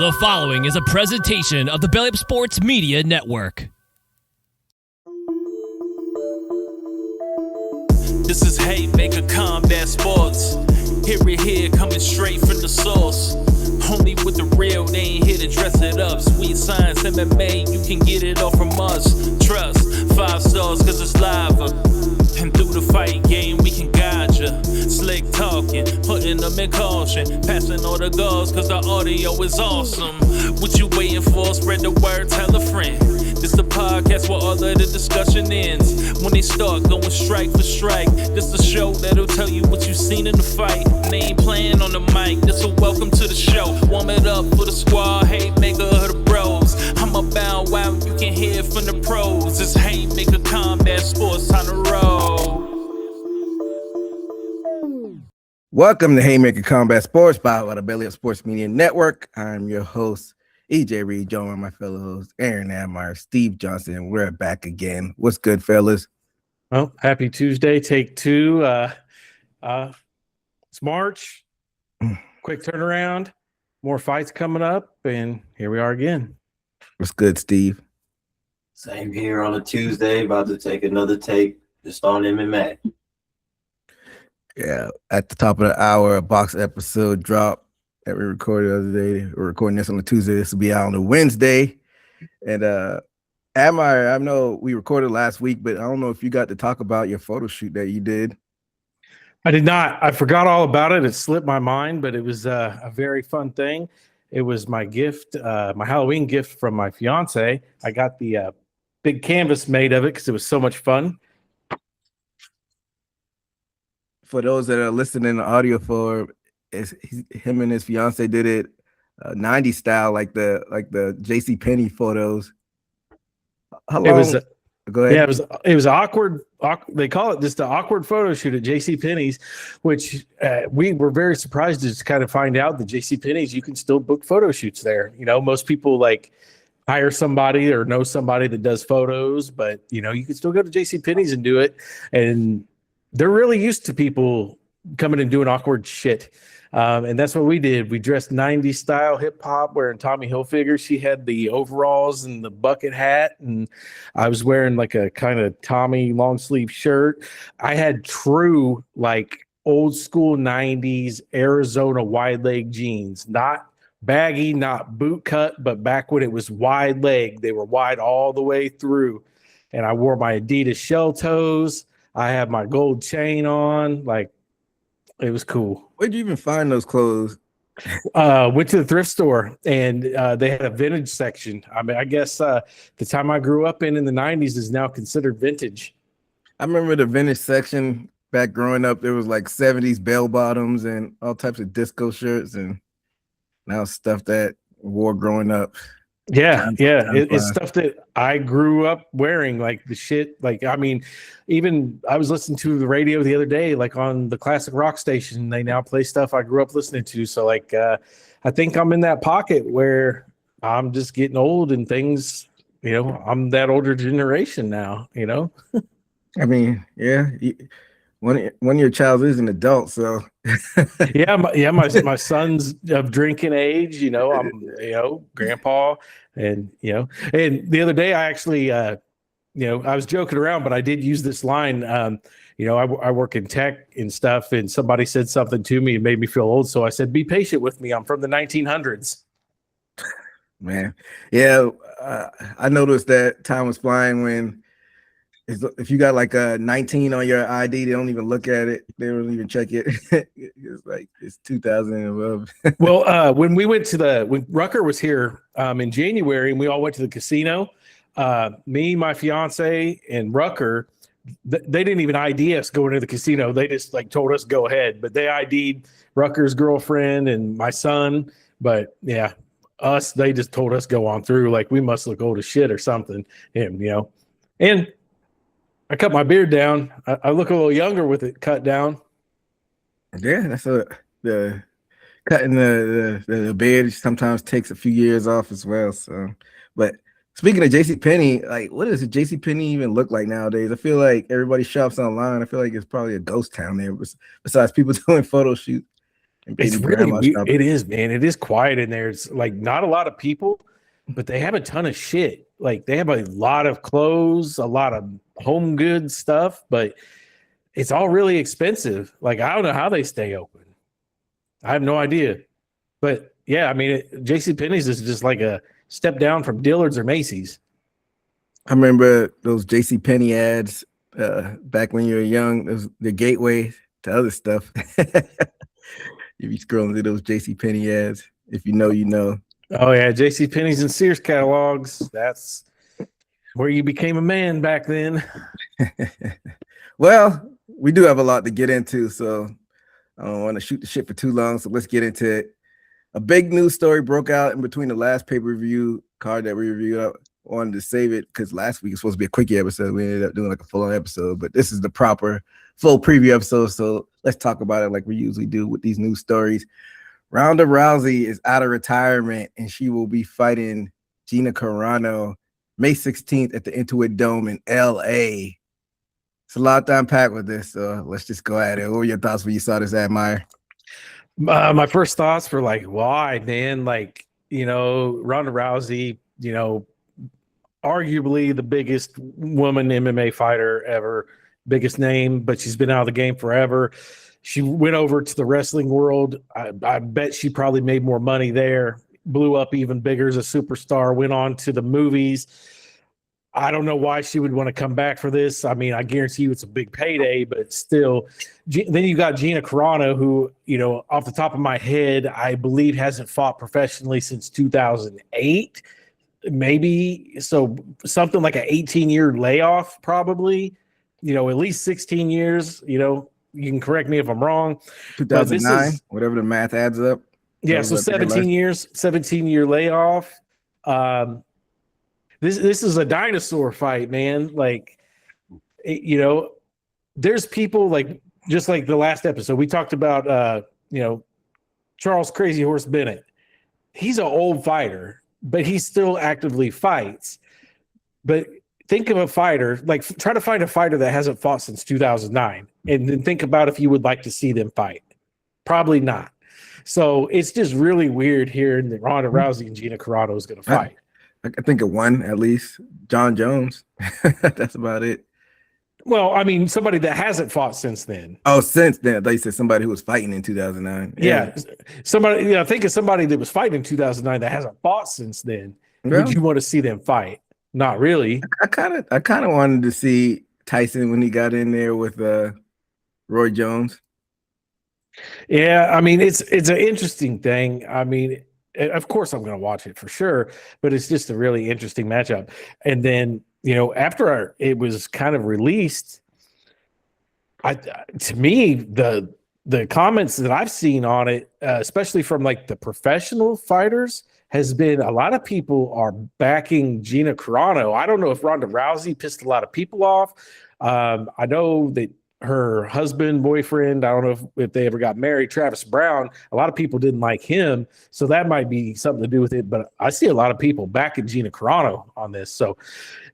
The following is a presentation of the Belly Up Sports Media Network. This is Haymaker Combat Sports. Hear it here, coming straight from the source. Only with the real, they ain't here to dress it up. Sweet science, MMA, you can get it all from us. Trust, 5 stars cause it's live. And through the fight game, we can guide ya. Slick talking, putting them in caution. Passing all the goals cause the audio is awesome. What you waiting for? Spread the word, tell a friend. This the podcast where all of the discussion ends. When they start going strike for strike, this the show that'll tell you what you seen in the fight. And they ain't playing on the mic, this a welcome to the show. Warm it up for the squad, Haymaker of the bros. I'm about wow, you can hear from the pros. It's Haymaker Combat Sports, time to roll. Welcome to Haymaker Combat Sports by the Belly Up Sports Media Network. I'm your host, EJ Reed, joined by my fellow hosts, Aaron Admire, Steve Johnson. We're back again. What's good, fellas? Well, happy Tuesday, take 2. It's March, quick turnaround, more fights coming up, and here we are again. What's good, Steve? Same here on a Tuesday, about to take another take just on MMA. Yeah, at the top of the hour, a box episode dropped that we recorded the other day. We're recording this on a Tuesday. This will be out on a Wednesday. And Admire, I know we recorded last week, but I don't know if you got to talk about your photo shoot that you did. I did not. I forgot all about it. It slipped my mind, but it was a very fun thing. It was my gift, my Halloween gift from my fiance. I got the big canvas made of it because it was so much fun. For those that are listening to audio for, him and his fiance did it 90s style, like the JCPenney photos. How long? Go ahead. Yeah, it was awkward. They call it just an awkward photo shoot at JCPenney's, which we were very surprised to just kind of find out that JCPenney's, you can still book photo shoots there. You know, most people like hire somebody or know somebody that does photos, but you know, you can still go to JCPenney's and do it. And they're really used to people coming and doing awkward shit. And that's what we did. We dressed 90s style hip hop, wearing Tommy Hilfiger. She had the overalls and the bucket hat, and I was wearing like a kind of Tommy long sleeve shirt. I had true like old school 90s Arizona wide leg jeans, not baggy, not boot cut, but back when it was wide leg, they were wide all the way through. And I wore my Adidas shell toes. I had my gold chain on, like it was cool. Where'd you even find those clothes? Went to the thrift store and they had a vintage section. I mean, I guess the time I grew up in the 90s is now considered vintage. I remember the vintage section back growing up. There was like 70s bell bottoms and all types of disco shirts, and now stuff that wore growing up. Yeah, it's stuff that I grew up wearing, like the shit. Like, I mean, even I was listening to the radio the other day, like on the classic rock station. They now play stuff I grew up listening to. So, like, I think I'm in that pocket where I'm just getting old and things. You know, I'm that older generation now. You know, I mean, yeah. One of your child is an adult, so my son's of drinking age. You know, I'm grandpa, and and the other day I actually I was joking around, but I did use this line. I work in tech and stuff, and somebody said something to me and made me feel old, so I said, "Be patient with me. I'm from the 1900s." Man, yeah, I noticed that time was flying when. If you got like a 19 on your ID, they don't even look at it. They don't even check it. It's like it's 2000 and above. Well, when we went when Rucker was here in January, and we all went to the casino, me, my fiance, and Rucker, they didn't even ID us going to the casino. They just like told us go ahead, but they ID'd Rucker's girlfriend and my son. But yeah, us, they just told us go on through. Like we must look old as shit or something. And and I cut my beard down. I look a little younger with it cut down. Yeah, that's the cutting the beard sometimes takes a few years off as well. So, but speaking of JCPenney, like what does a JCPenney even look like nowadays? I feel like everybody shops online. I feel like it's probably a ghost town there, besides people doing photo shoots It's really weird. It is, man. It is quiet in there. It's like not a lot of people, but they have a ton of shit. Like they have a lot of clothes, a lot of home goods stuff, but it's all really expensive. Like I don't know how they stay open. I have no idea. But yeah, I mean, JCPenney's is just like a step down from Dillard's or Macy's. I remember those JCPenney ads back when you were young. It was the gateway to other stuff. If you scrolling through those JCPenney ads, if you know, you know. Oh yeah, JCPenney's and Sears catalogs. That's where you became a man back then. Well, we do have a lot to get into, so I don't want to shoot the shit for too long. So let's get into it. A big news story broke out in between the last pay-per-view card that we reviewed. I wanted to save it because last week was supposed to be a quickie episode. We ended up doing like a full-on episode, but this is the proper full preview episode. So let's talk about it like we usually do with these news stories. Ronda Rousey is out of retirement and she will be fighting Gina Carano May 16th at the Intuit Dome in LA. It's a lot to unpack with this, so let's just go at it. What were your thoughts when you saw this, Admire? My first thoughts were like, why, man? Like, you know, Ronda Rousey, you know, arguably the biggest woman MMA fighter ever, biggest name, but she's been out of the game forever. She went over to the wrestling world. I bet she probably made more money there, blew up even bigger as a superstar, went on to the movies. I don't know why she would want to come back for this. I mean, I guarantee you it's a big payday, but still. Then you got Gina Carano, who, you know, off the top of my head, I believe hasn't fought professionally since 2008. Maybe so something like an 18-year layoff, probably, you know, at least 16 years, you know, you can correct me if I'm wrong. 2009, whatever the math adds up. Yeah, so 17 years, 17-year layoff. This is a dinosaur fight, man. Like, you know, there's people like, just like the last episode, we talked about, you know, Charles Crazy Horse Bennett. He's an old fighter, but he still actively fights. But think of a fighter, like try to find a fighter that hasn't fought since 2009 and then think about if you would like to see them fight. Probably not. So it's just really weird hearing that Ronda Rousey and Gina Carano is going to fight. I think of one at least, John Jones. That's about it. Well, I mean, somebody that hasn't fought since then. Oh, since then, they said somebody who was fighting in 2009. Yeah, somebody. You know, think of somebody that was fighting in 2009 that hasn't fought since then. Yeah. Would you want to see them fight? Not really. I kind of wanted to see Tyson when he got in there with Roy Jones. Yeah, I mean, it's an interesting thing. I mean, of course I'm going to watch it for sure, but it's just a really interesting matchup. And then, you know, after it was kind of released, to me, the comments that I've seen on it, especially from like the professional fighters, has been a lot of people are backing Gina Carano. I don't know if Ronda Rousey pissed a lot of people off. I know that her husband, boyfriend, I don't know if they ever got married, Travis Brown, a lot of people didn't like him. So that might be something to do with it. But I see a lot of people backing Gina Carano on this. So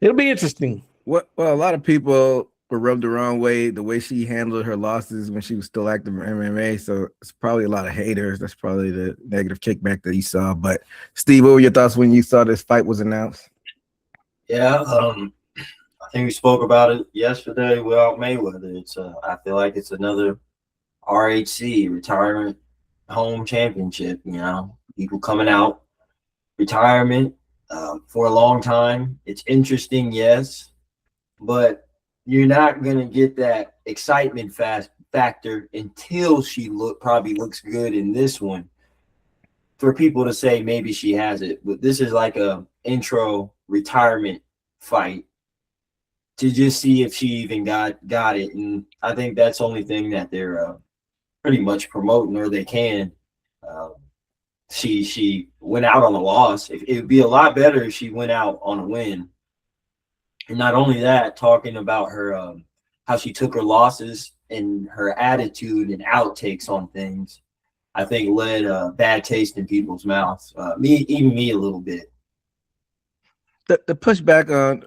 it'll be interesting. Well, a lot of people were rubbed the wrong way, the way she handled her losses when she was still active in MMA. So it's probably a lot of haters. That's probably the negative kickback that you saw. But Steve, what were your thoughts when you saw this fight was announced? Yeah, I think we spoke about it yesterday without Mayweather. It's I feel like it's another RHC, retirement home championship. You know, people coming out, retirement for a long time. It's interesting, yes, but you're not gonna get that excitement factor until she probably looks good in this one. For people to say maybe she has it, but this is like a intro retirement fight to just see if she even got it. And I think that's the only thing that they're pretty much promoting, or they can. She went out on a loss. It would be a lot better if she went out on a win. And not only that, talking about her how she took her losses and her attitude and outtakes on things, I think led a bad taste in people's mouths. Even me a little bit. The pushback on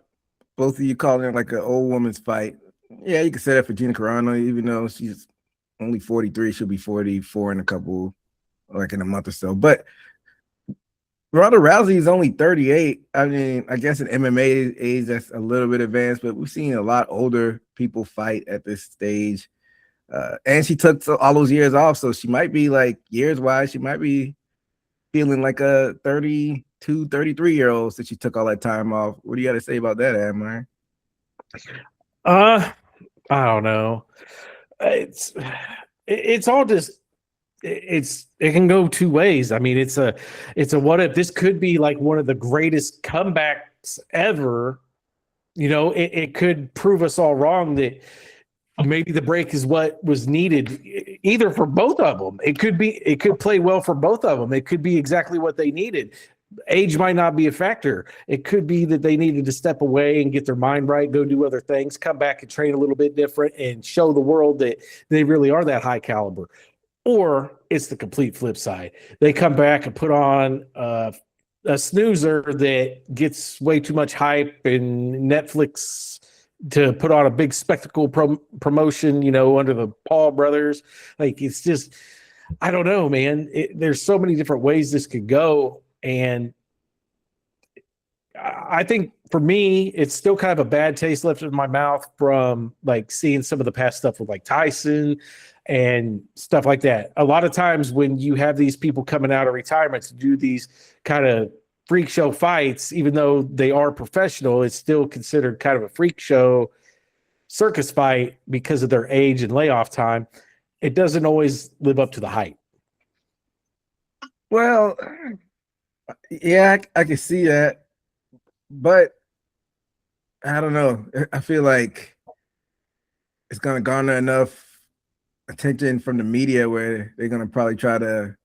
both of you calling it like an old woman's fight. Yeah, you can say that for Gina Carano, even though she's only 43, she'll be 44 in a couple like in a month or so. But Ronda Rousey is only 38. I mean, I guess in MMA age that's a little bit advanced, but we've seen a lot older people fight at this stage. And she took all those years off, so she might be like years-wise, she might be feeling like a 32, 33-year-old since she took all that time off. What do you got to say about that, Admire? I don't know. It's all just it can go two ways. I mean, it's a what if. This could be like one of the greatest comebacks ever. You know, it could prove us all wrong that maybe the break is what was needed, either for both of them. It could play well for both of them. It could be exactly what they needed. Age might not be a factor. It could be that they needed to step away and get their mind right, go do other things, come back and train a little bit different and show the world that they really are that high caliber. Or it's the complete flip side. They come back and put on a snoozer that gets way too much hype, and Netflix to put on a big spectacle promotion, you know, under the Paul brothers. Like, it's just, I don't know, man. There's so many different ways this could go. And I think for me, it's still kind of a bad taste left in my mouth from like seeing some of the past stuff with like Tyson and stuff like that. A lot of times when you have these people coming out of retirement to do these kind of freak show fights, even though they are professional, it's still considered kind of a freak show circus fight because of their age and layoff time. It doesn't always live up to the hype. Well, yeah, I can see that, but I don't know. I feel like it's going to garner enough attention from the media where they're going to probably try to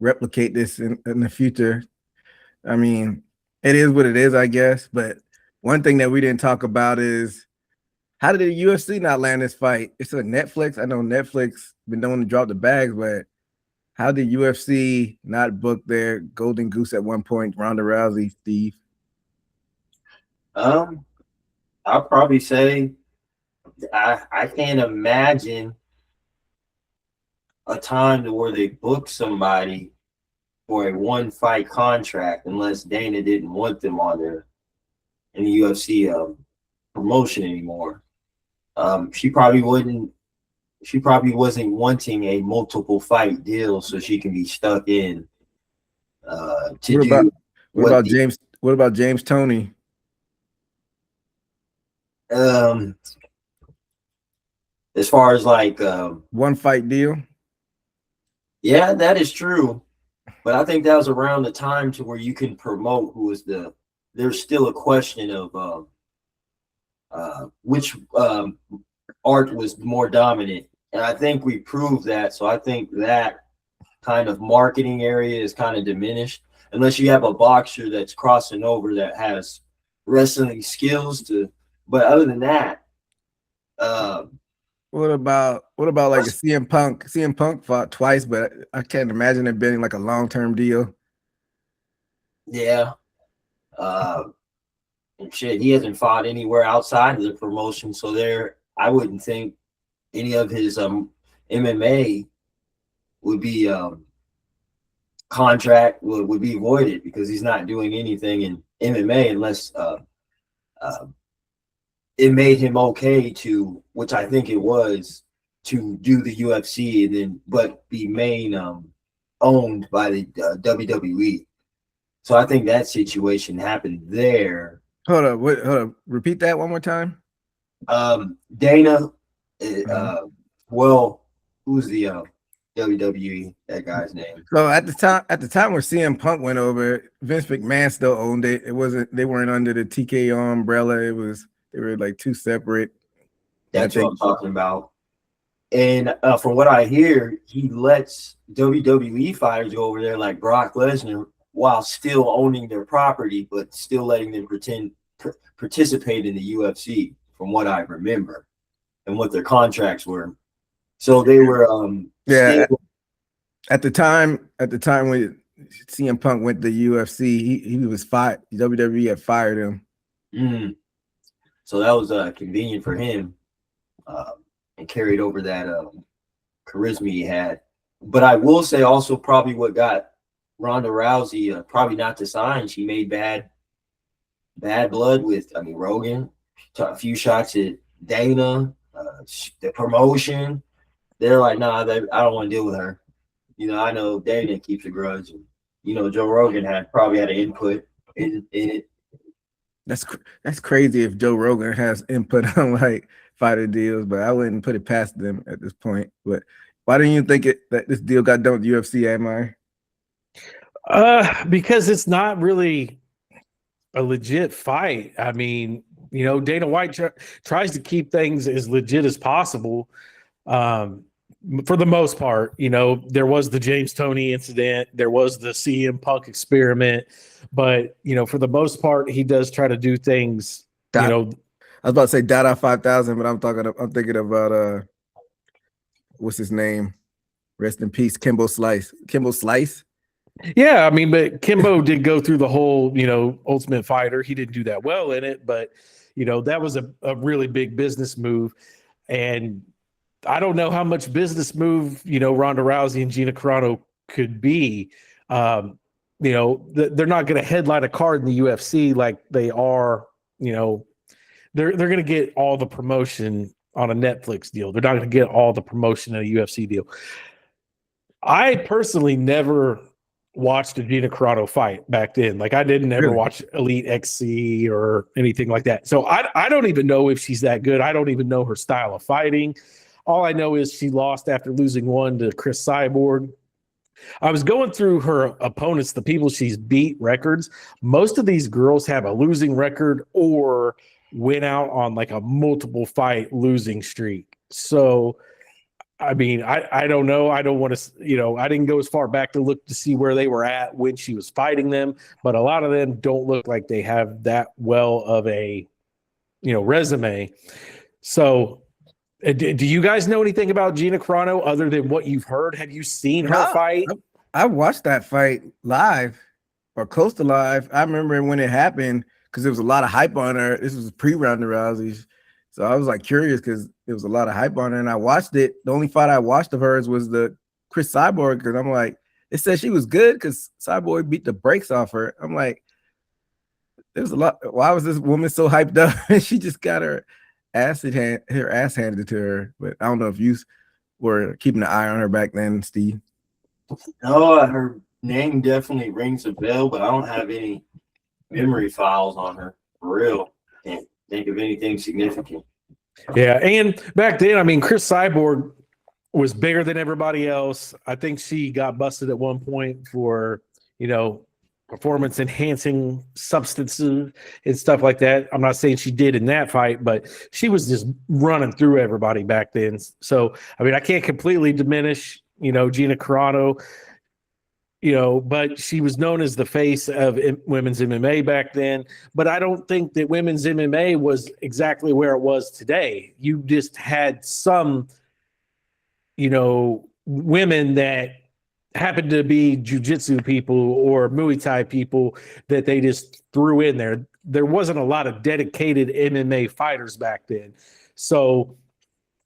replicate this in the future. I mean, it is what it is, I guess. But one thing that we didn't talk about is, how did the UFC not land this fight? It's a Netflix. I know Netflix been known to drop the bags, but how did UFC not book their golden goose at one point, Ronda Rousey, Steve? I'll probably say I can't imagine a time to where they book somebody for a one-fight contract unless Dana didn't want them on there in the UFC promotion anymore. She probably wasn't wanting a multiple fight deal so she can be stuck in. What about James Toney? As far as like one fight deal. Yeah, that is true. But I think that was around the time to where you can promote who is there's still a question of which art was more dominant. And I think we proved that. So I think that kind of marketing area is kind of diminished unless you have a boxer that's crossing over that has wrestling skills to. But other than that, what about like a CM Punk? CM Punk fought twice, but I can't imagine it being like a long-term deal. Yeah. And shit, he hasn't fought anywhere outside of the promotion, so I wouldn't think any of his MMA would be contract would be voided because he's not doing anything in MMA unless it made him okay to, which I think it was, to do the UFC and then but be main owned by the WWE. So I think that situation happened there. Hold up. Repeat that one more time. Dana, well, who's the WWE, that guy's name? So at the time where CM Punk went over, Vince McMahon still owned it. They weren't under the TKO umbrella. They were like two separate. That's what I'm talking about. And from what I hear, he lets WWE fighters go over there like Brock Lesnar while still owning their property, but still letting them participate in the UFC, from what I remember, and what their contracts were. So they were At the time when CM Punk went to UFC, he was fired. WWE had fired him. Mm-hmm. So that was convenient for him, and carried over that charisma he had But I will say also probably what got Ronda Rousey probably not to sign. She made bad blood with, I mean, Rogan, took a few shots at Dana, the promotion. They're like, nah, I don't want to deal with her. You know, I know Dana keeps a grudge. And, you know, Joe Rogan probably had an input in it. That's crazy if Joe Rogan has input on like fighter deals, but I wouldn't put it past them at this point. But why didn't you think that this deal got done with UFC, Amar? Because it's not really a legit fight. I mean, you know, Dana White tries to keep things as legit as possible. For the most part, you know, there was the James Toney incident, there was the CM Punk experiment, but you know, for the most part, he does try to do things. I was about to say Dada 5000, but I'm thinking about what's his name? Rest in peace, Kimbo Slice. Kimbo Slice. Yeah, I mean, but Kimbo did go through the whole, you know, Ultimate Fighter. He didn't do that well in it, but you know, that was a really big business move. And I don't know how much business move, you know, Ronda Rousey and Gina Carano could be. You know, they're not going to headline a card in the UFC like they are, you know, they're going to get all the promotion on a Netflix deal. They're not going to get all the promotion in a UFC deal. I personally never watched a Gina Carano fight back then. Like I didn't ever watch Elite XC or anything like that. So I don't even know if she's that good. I don't even know her style of fighting. All I know is she lost after losing one to Chris Cyborg. I was going through her opponents, the people she's beat records. Most of these girls have a losing record or went out on like a multiple fight losing streak. So, I mean, I don't know. I don't want to, you know, I didn't go as far back to look to see where they were at when she was fighting them, but a lot of them don't look like they have that well of a, you know, resume. So, do you guys know anything about Gina Carano other than what you've heard? Have you seen her fight? I watched that fight live or close to live. I remember when it happened because there was a lot of hype on her. This was pre-Ronda Rousey. So I was like curious because there was a lot of hype on her and I watched it. The only fight I watched of hers was the Chris Cyborg because I'm like, it said she was good because Cyborg beat the brakes off her. I'm like, there's a lot. Why was this woman so hyped up? And she just got her ass handed to her. But I don't know if you were keeping an eye on her back then, Steve. No, her name definitely rings a bell, but I don't have any memory files on her for real. Can't think of anything significant. Yeah, and back then, I mean, Chris Cyborg was bigger than everybody else. I think she got busted at one point for, you know, performance enhancing substances and stuff like that. I'm not saying she did in that fight, but she was just running through everybody back then. So, I mean, I can't completely diminish, you know, Gina Carano, you know, but she was known as the face of women's MMA back then. But I don't think that women's MMA was exactly where it was today. You just had some, you know, women that happened to be jiu-jitsu people or Muay Thai people that they just threw in there. There wasn't a lot of dedicated MMA fighters back then. So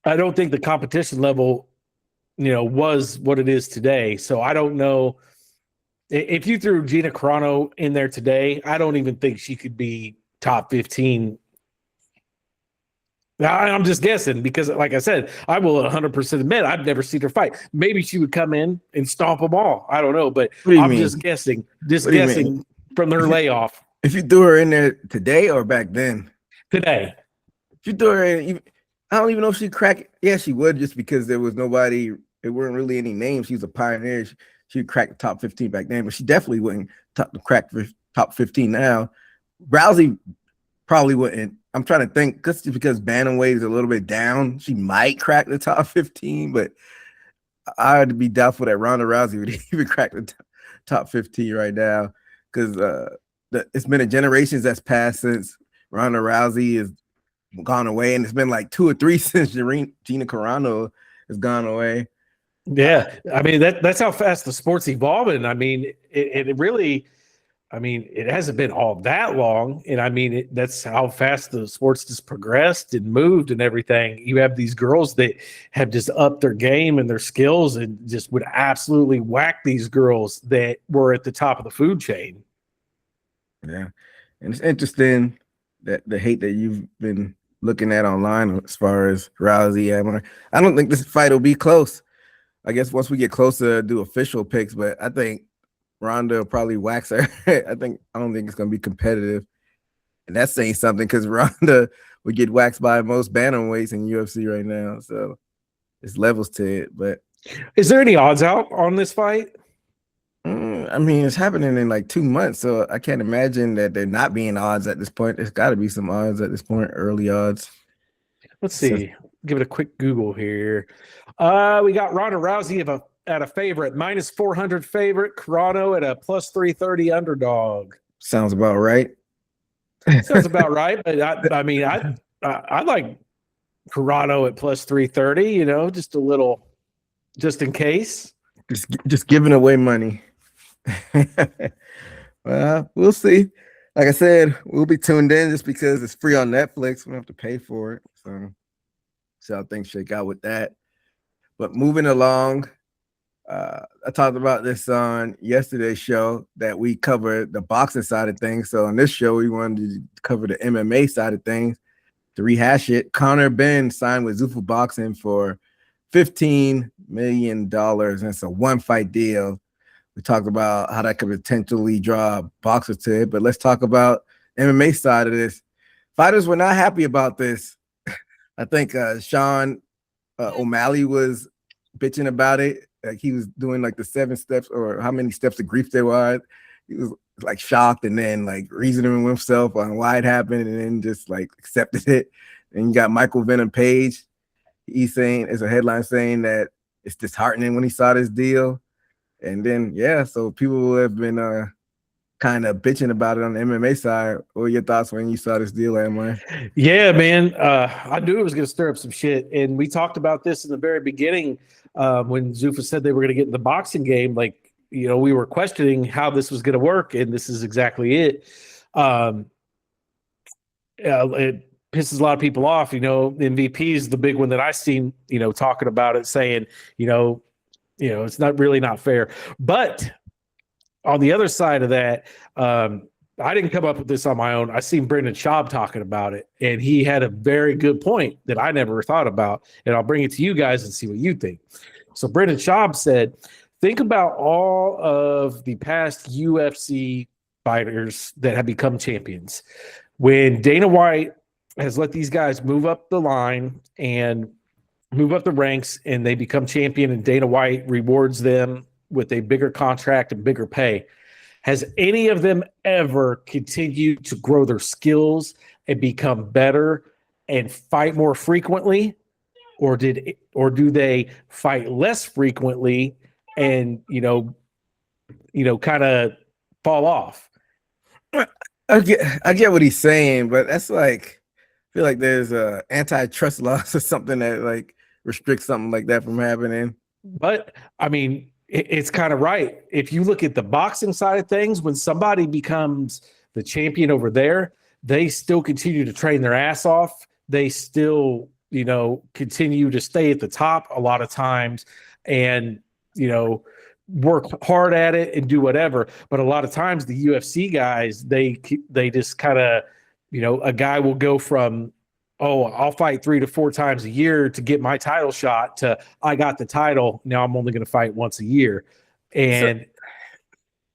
I don't think the competition level, you know, was what it is today. So I don't know if you threw Gina Carano in there today, I don't even think she could be top 15. I'm just guessing because, like I said, I will 100% admit I've never seen her fight. Maybe she would come in and stomp them all. I don't know, but I'm just guessing. Just guessing from her layoff. If you threw her in there today or back then? Today. If you threw her in, I don't even know if she'd crack it. Yeah, she would just because there was nobody, there weren't really any names. She was a pioneer. She'd crack the top 15 back then, but she definitely wouldn't crack top 15 now. Rousey probably wouldn't. I'm trying to think just because bantamweight is a little bit down, she might crack the top 15, but I'd be doubtful that Ronda Rousey would even crack the top 15 right now because it's been a generations that's passed since Ronda Rousey has gone away, and it's been like 2 or 3 since Gina Carano has gone away. Yeah, I mean that's how fast the sport's evolving. I mean, it really, I mean, it hasn't been all that long. And I mean, that's how fast the sports just progressed and moved and everything. You have these girls that have just upped their game and their skills and just would absolutely whack these girls that were at the top of the food chain. Yeah. And it's interesting that the hate that you've been looking at online as far as Rousey. I don't think this fight will be close. I guess once we get closer, do official picks, but I think Ronda will probably wax her. I don't think it's going to be competitive. And that's saying something because Ronda would get waxed by most bantamweights in UFC right now. So there's levels to it. But is there any odds out on this fight? I mean, it's happening in like 2 months. So I can't imagine that there not being odds at this point. There's got to be some odds at this point, early odds. Let's see. Give it a quick Google here. We got Ronda Rousey at a favorite, -400 favorite. Carano at a +330 underdog. Sounds about right. Sounds about right. But I mean, I like Carano at +330. You know, just a little, just in case. Just giving away money. Well, we'll see. Like I said, we'll be tuned in just because it's free on Netflix. We don't have to pay for it. So see how things shake out with that. But moving along, I talked about this on yesterday's show that we covered the boxing side of things. So on this show, we wanted to cover the MMA side of things. To rehash it, Conor Benn signed with Zuffa Boxing for $15 million. And it's a one-fight deal. We talked about how that could potentially draw boxers to it, but let's talk about MMA side of this. Fighters were not happy about this. I think Sean O'Malley was bitching about it. Like he was doing like the 7 steps or how many steps of grief there were. He was like shocked and then like reasoning with himself on why it happened and then just like accepted it. And you got Michael Venom Page. He's saying, it's a headline saying that it's disheartening when he saw this deal. And then, yeah, so people have been kind of bitching about it on the MMA side. What were your thoughts when you saw this deal, Amway? Yeah, man. I knew it was going to stir up some shit. And we talked about this in the very beginning when Zuffa said they were going to get in the boxing game. Like, you know, we were questioning how this was going to work, and this is exactly it. It pisses a lot of people off. You know, MVP is the big one that I seen, you know, talking about it, saying, you know, it's not fair. But on the other side of that, I didn't come up with this on my own. I seen Brendan Schaub talking about it, and he had a very good point that I never thought about. And I'll bring it to you guys and see what you think. So Brendan Schaub said, think about all of the past UFC fighters that have become champions. When Dana White has let these guys move up the line and move up the ranks and they become champion and Dana White rewards them with a bigger contract and bigger pay. Has any of them ever continued to grow their skills and become better and fight more frequently? Or do they fight less frequently and, kind of fall off? I get what he's saying, but that's like, I feel like there's a antitrust laws or something that like restricts something like that from happening. But I mean, it's kind of right. If you look at the boxing side of things, when somebody becomes the champion over there, they still continue to train their ass off. They still, continue to stay at the top a lot of times and, work hard at it and do whatever. But a lot of times the UFC guys, they just kind of, a guy will go from, oh, I'll fight 3 to 4 times a year to get my title shot to I got the title. Now I'm only going to fight once a year. And so,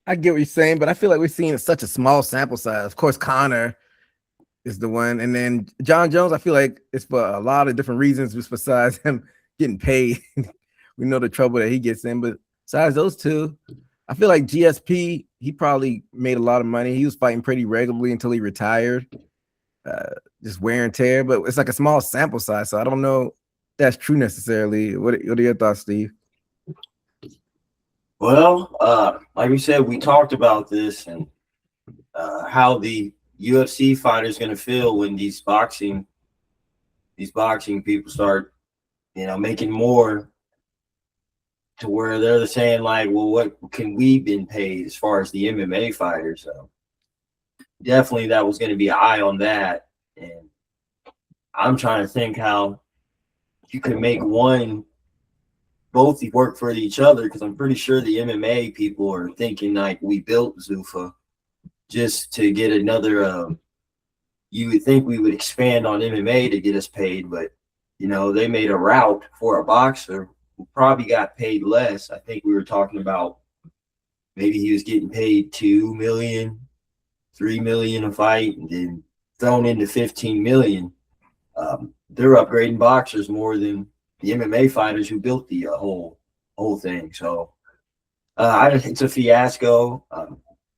I get what you're saying, but I feel like we're seeing such a small sample size. Of course, Conor is the one. And then John Jones, I feel like it's for a lot of different reasons just besides him getting paid. We know the trouble that he gets in, but besides those two, I feel like GSP, he probably made a lot of money. He was fighting pretty regularly until he retired. Just wear and tear, but it's like a small sample size, so I don't know if that's true necessarily. What are your thoughts, Steve? Well, like we said, we talked about this and how the UFC fighter is going to feel when these boxing people start, making more to where they're saying like, well, what can we been paid as far as the MMA fighters? So definitely that was going to be an eye on that. And I'm trying to think how you can make both work for each other, because I'm pretty sure the MMA people are thinking like we built Zuffa just to get another. You would think we would expand on MMA to get us paid, but they made a route for a boxer who probably got paid less. I think we were talking about maybe he was getting paid $2 million, $3 million a fight, and then thrown into $15 million. They're upgrading boxers more than the MMA fighters who built the whole thing. So it's a fiasco.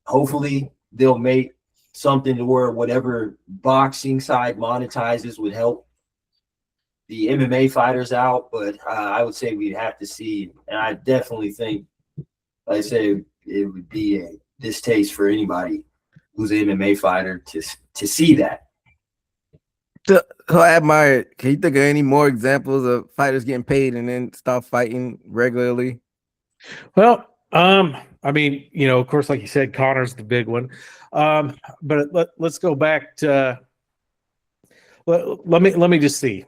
Hopefully they'll make something to where whatever boxing side monetizes would help the MMA fighters out. But I would say we'd have to see. And I definitely think, like I say, it would be a distaste for anybody who's an MMA fighter to see that. So I admire. Can you think of any more examples of fighters getting paid and then stop fighting regularly? Well, I mean, of course, like you said, Conor's the big one. But let's go back to. Let me just see.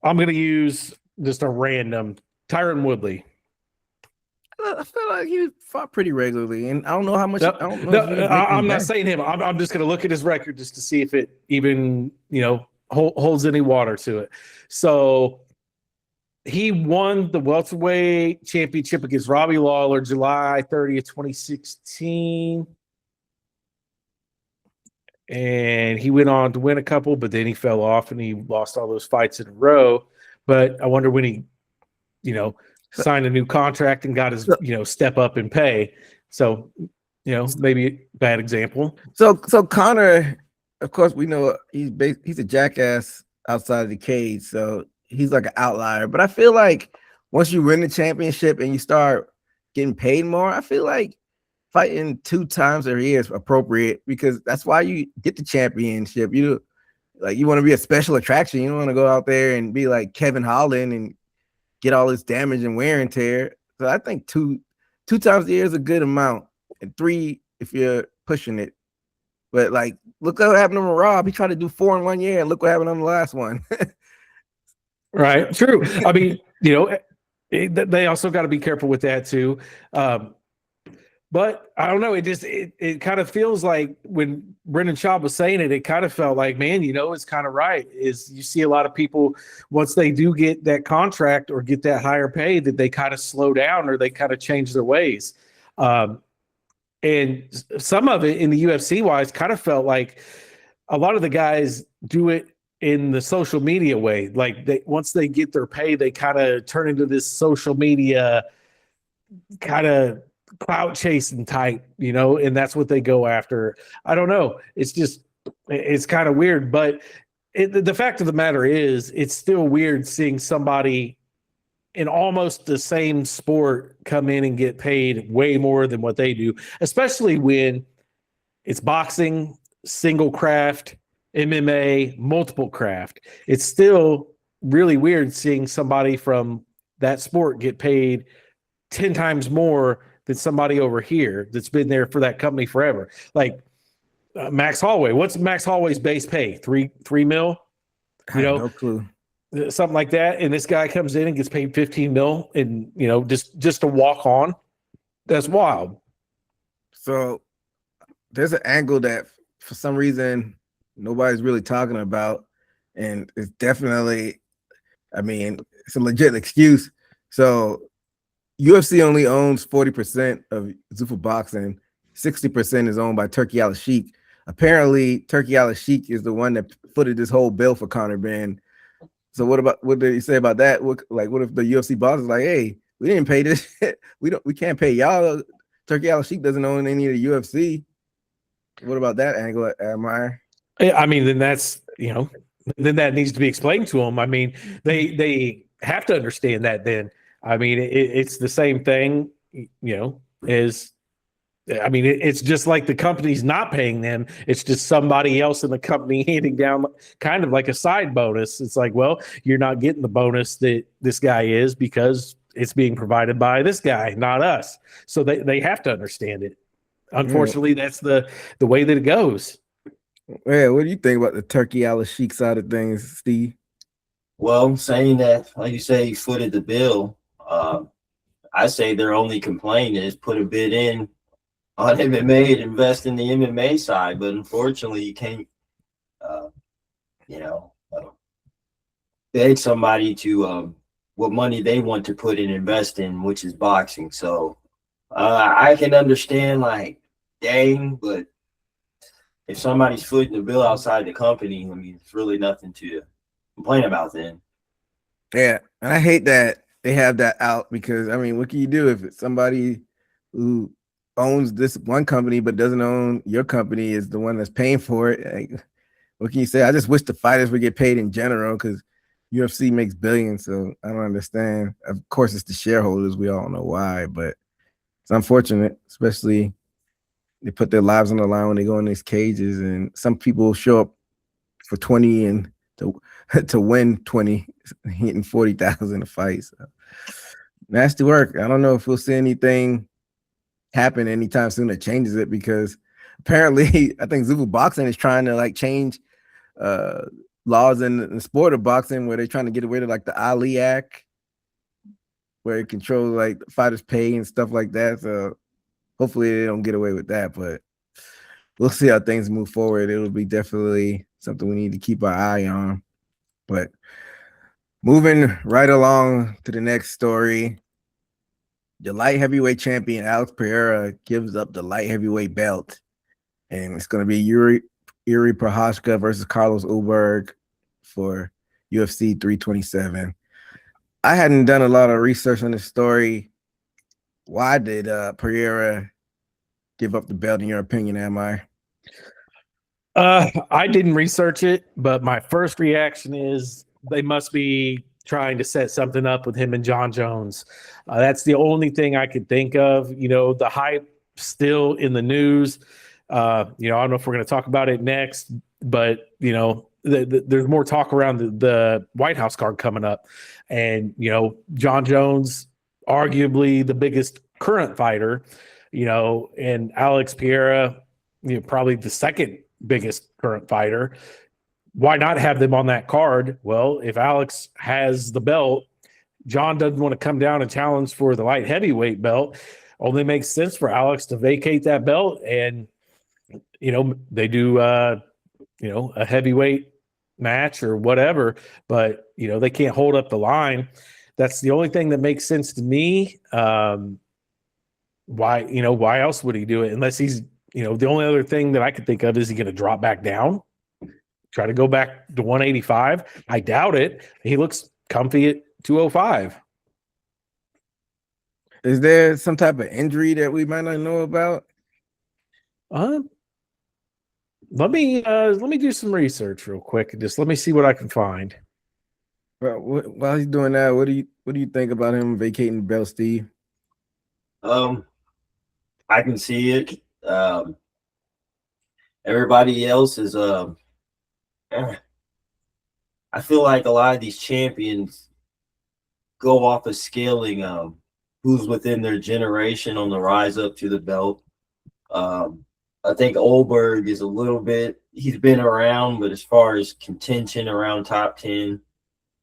I'm going to use just a random Tyron Woodley. I feel like he fought pretty regularly, and I don't know how much. I'm not saying him. I'm just going to look at his record just to see if it even holds any water to it. So he won the welterweight championship against Robbie Lawler July 30th, 2016. And he went on to win a couple, but then he fell off and he lost all those fights in a row. But I wonder when he, signed a new contract and got his, step up in pay. So, maybe a bad example. So Conor, of course, we know he's a jackass outside of the cage. So he's like an outlier. But I feel like once you win the championship and you start getting paid more, I feel like fighting 2 times a year is appropriate, because that's why you get the championship. You want to be a special attraction. You don't want to go out there and be like Kevin Holland and get all this damage and wear and tear. So I think two times a year is a good amount, and 3 if you're pushing it. But like, look what happened to Rob. He tried to do 4 in 1 year, and look what happened on the last one. Right. True. I mean, they also got to be careful with that too. But I don't know. It kind of feels like when Brendan Schaub was saying it, it kind of felt like, man, it's kind of right. Is you see a lot of people, once they do get that contract or get that higher pay, that they kind of slow down or they kind of change their ways. And some of it in the UFC wise kind of felt like a lot of the guys do it in the social media way. Like once they get their pay, they kind of turn into this social media kind of clout chasing type, and that's what they go after. I don't know. It's kind of weird, but the fact of the matter is, it's still weird seeing somebody in almost the same sport come in and get paid way more than what they do, especially when it's boxing, single craft, MMA, multiple craft. It's still really weird seeing somebody from that sport get paid 10 times more than somebody over here that's been there for that company forever. Like Max Holloway. What's Max Holloway's base pay? $3 mil? No clue. Something like that. And this guy comes in and gets paid $15 mil and, just to walk on. That's wild. So there's an angle that for some reason nobody's really talking about. And it's definitely, it's a legit excuse. So UFC only owns 40% of Zuffa Boxing. 60% is owned by Turki Al-Sheikh. Apparently, Turki Al-Sheikh is the one that footed this whole bill for Conor Benn. So what did he say about that? What if the UFC boss is like, hey, we didn't pay this? we can't pay y'all. Turki Al-Sheikh doesn't own any of the UFC. What about that angle, Admire? Then that's then that needs to be explained to them. They have to understand that then. It's the same thing, it's just like the company's not paying them. It's just somebody else in the company handing down kind of like a side bonus. It's like, well, you're not getting the bonus that this guy is because it's being provided by this guy, not us. So they have to understand it. Unfortunately, that's the way that it goes. Yeah, what do you think about the Turkey Al-Sheikh side of things, Steve? Well, saying that, like you say, he footed the bill. I say their only complaint is put a bid in on MMA and invest in the MMA side, but unfortunately, you can't, you know, beg somebody to what money they want to put and invest in, which is boxing. So I can understand, like, dang, but if somebody's footing the bill outside the company, I mean, it's really nothing to complain about then. Yeah, and I hate that they have that out because, I mean, what can you do if it's somebody who owns this one company but doesn't own your company is the one that's paying for it? Like, what can you say? I just wish the fighters would get paid in general because UFC makes billions, so I don't understand. Of course, it's the shareholders. We all know why, but it's unfortunate, especially they put their lives on the line when they go in these cages, and some people show up for 20 and to win 20, hitting 40,000 a fight. So nasty work. I don't know if we'll see anything happen anytime soon that changes it because apparently I think Zuffa Boxing is trying to like change laws in the sport of boxing where they're trying to get rid of like the Ali Act where it controls like fighters' pay and stuff like that. So hopefully they don't get away with that, but we'll see how things move forward. It'll be definitely something we need to keep our eye on. But moving right along to the next story, the light heavyweight champion Alex Pereira gives up the light heavyweight belt, and it's going to be Yuri Prochazka versus Carlos Ulberg for UFC 327. I hadn't done a lot of research on this story. Why did Pereira give up the belt, in your opinion, am I? I didn't research it, but my first reaction is they must be trying to set something up with him and John Jones. That's the only thing I could think of. You know, the hype still in the news. I don't know if we're going to talk about it next, but, there's more talk around the White House card coming up. And, John Jones, arguably the biggest current fighter, and Alex Pereira, probably the second biggest current fighter. Why not have them on that card? Well, if Alex has the belt, John doesn't want to come down and challenge for the light heavyweight belt. Only makes sense for Alex to vacate that belt, and they do a heavyweight match or whatever, but they can't hold up the line. That's the only thing that makes sense to me. Why else would he do it unless he's the only other thing that I could think of is he going to drop back down, try to go back to 185. I doubt it. He looks comfy at 205. Is there some type of injury that we might not know about? Let me do some research real quick. Just let me see what I can find. Well, while he's doing that, what do you think about him vacating the belt, Steve? I can see it. Everybody else is I feel like a lot of these champions go off of scaling who's within their generation on the rise up to the belt. I think Ulberg is a little bit, he's been around, but as far as contention around top 10,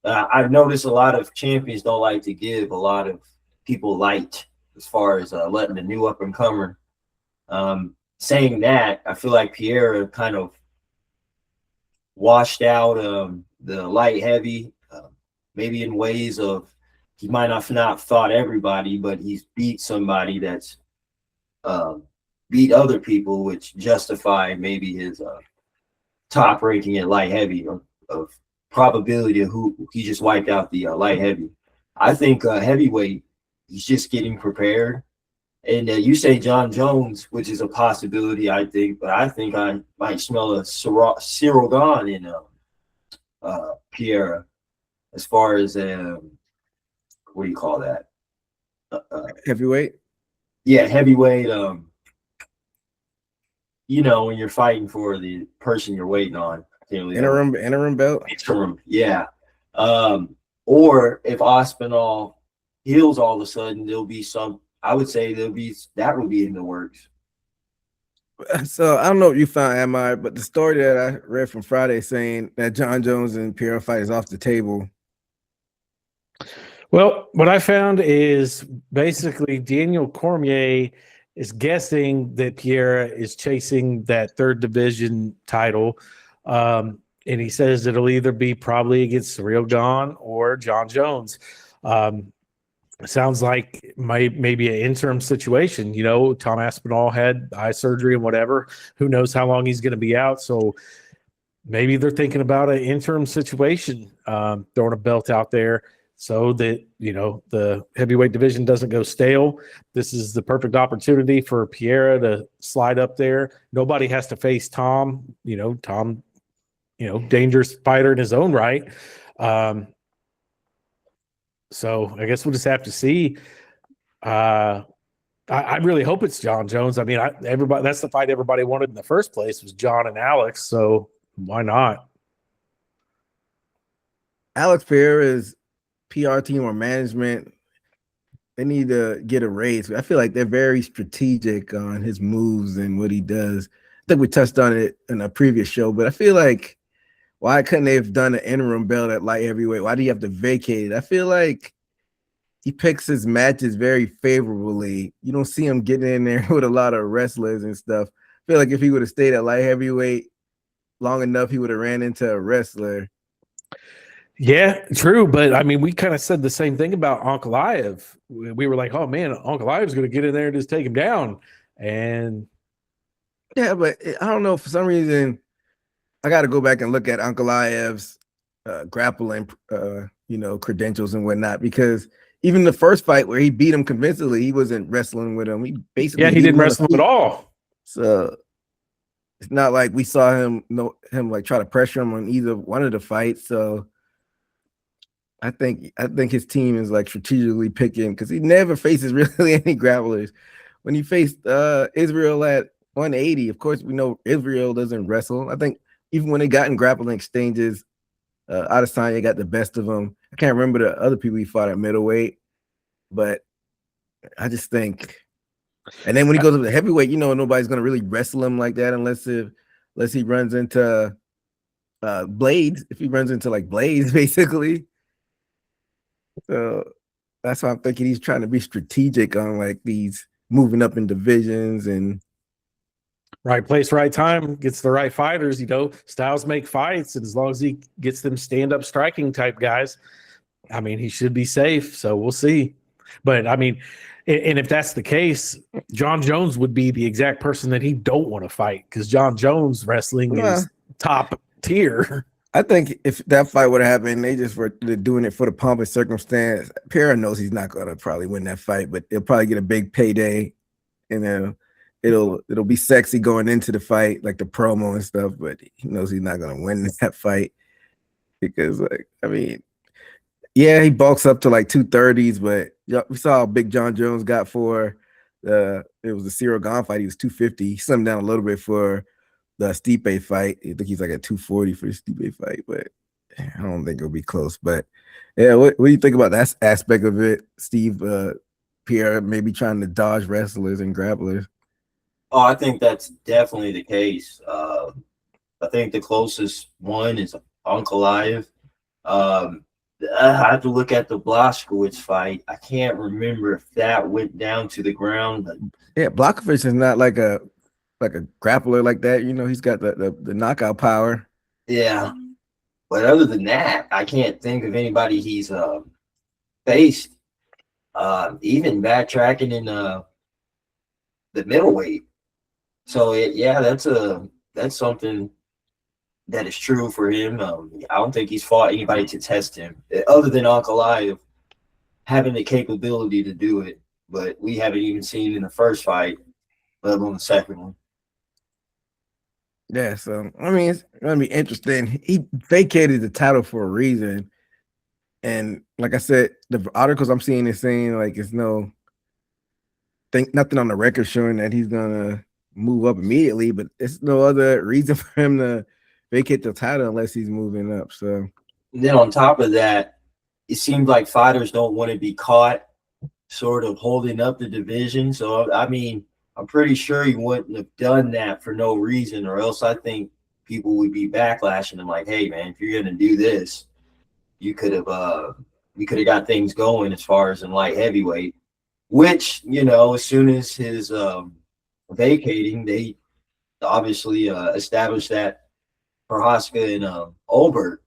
I've noticed a lot of champions don't like to give a lot of people light as far as letting the new up and comer. Saying that, I feel like Pereira kind of washed out the light heavy, maybe in ways of he might have not fought everybody, but he's beat somebody that's beat other people, which justify maybe his top ranking at light heavy of probability of who he just wiped out the light heavy. I think heavyweight, he's just getting prepared. And you say John Jones, which is a possibility, I think, but I think I might smell a Cyril Gahn in Pereira as far as what do you call that? Heavyweight? Yeah, heavyweight. When you're fighting for the person you're waiting on. Interim belt? Interim, yeah. Or if Aspinall, heals all of a sudden, there'll be some. I would say that would be in the works. So I don't know if you found MI, but the story that I read from Friday saying that John Jones and Pereira fight is off the table. Well, what I found is basically Daniel Cormier is guessing that Pereira is chasing that third division title. And he says it'll either be probably against Cyril Gane or John Jones. It sounds like maybe an interim situation. You know, Tom Aspinall had eye surgery and whatever. Who knows how long he's going to be out. So maybe they're thinking about an interim situation, throwing a belt out there so that, you know, the heavyweight division doesn't go stale. This is the perfect opportunity for Pereira to slide up there. Nobody has to face Tom, dangerous fighter in his own right. So I guess we'll just have to see. I really hope it's John Jones. I mean, that's the fight everybody wanted in the first place was John and Alex. So why not? Alex Pereira's PR team or management, they need to get a raise. I feel like they're very strategic on his moves and what he does. I think we touched on it in a previous show, but I feel like why couldn't they have done an interim belt at light heavyweight? Why do you have to vacate it? I feel like he picks his matches very favorably. You don't see him getting in there with a lot of wrestlers and stuff. I feel like if he would have stayed at light heavyweight long enough, he would have ran into a wrestler. Yeah, true. But I mean, we kind of said the same thing about Ankalaev. We were like, oh man, Ankalaev's going to get in there and just take him down. And yeah, but I don't know. For some reason, I got to go back and look at Ankalaev's grappling, credentials and whatnot, because even the first fight where he beat him convincingly, he wasn't wrestling with him. He basically he didn't wrestle at all. So it's not like we saw him like try to pressure him on either one of the fights. So I think his team is like strategically picking because he never faces really any grapplers. When he faced Israel at 180, of course we know Israel doesn't wrestle. I think even when they got in grappling exchanges, Adesanya got the best of him. I can't remember the other people he fought at middleweight, but I just think. And then when he goes up to heavyweight, nobody's gonna really wrestle him like that unless he runs into Blades. If he runs into like Blades, basically. So that's why I'm thinking he's trying to be strategic on like these moving up in divisions and right place, right time, gets the right fighters. Styles make fights, and as long as he gets them stand-up striking type guys, I mean, he should be safe. So we'll see. But I mean, and if that's the case, John Jones would be the exact person that he don't want to fight because John Jones wrestling is top tier. I think if that fight would have happened, they just were doing it for the pomp and circumstance. Pereira knows he's not going to probably win that fight, but he'll probably get a big payday, and then it'll be sexy going into the fight, like the promo and stuff. But he knows he's not going to win that fight because, he bulks up to like 230s, but we saw how big John Jones got for it was the Cyril Gane fight. He was 250. He slimmed down a little bit for the Stipe fight. I think he's like at 240 for the Stipe fight, but I don't think it'll be close. But yeah, what do you think about that aspect of it, Steve? Pierre maybe trying to dodge wrestlers and grapplers. Oh, I think that's definitely the case. I think the closest one is Ankalaev. I have to look at the Blachowicz fight. I can't remember if that went down to the ground. But yeah, Blachowicz is not like a grappler like that. He's got the knockout power. Yeah. But other than that, I can't think of anybody he's faced. Even backtracking in the middleweight. So that's something that is true for him. I don't think he's fought anybody to test him other than Ankalaev having the capability to do it. But we haven't even seen in the first fight, let alone the second one. Yeah, so it's gonna be interesting. He vacated the title for a reason, and like I said, the articles I'm seeing is saying like it's nothing on the record showing that he's gonna move up immediately, but it's no other reason for him to vacate the title unless he's moving up. So and then on top of that, it seems like fighters don't want to be caught sort of holding up the division. So I mean, I'm pretty sure he wouldn't have done that for no reason, or else I think people would be backlashing him like, hey man, if you're gonna do this, you could have got things going as far as in light heavyweight, which, as soon as his vacating, they obviously established that Prohaska and Olbert.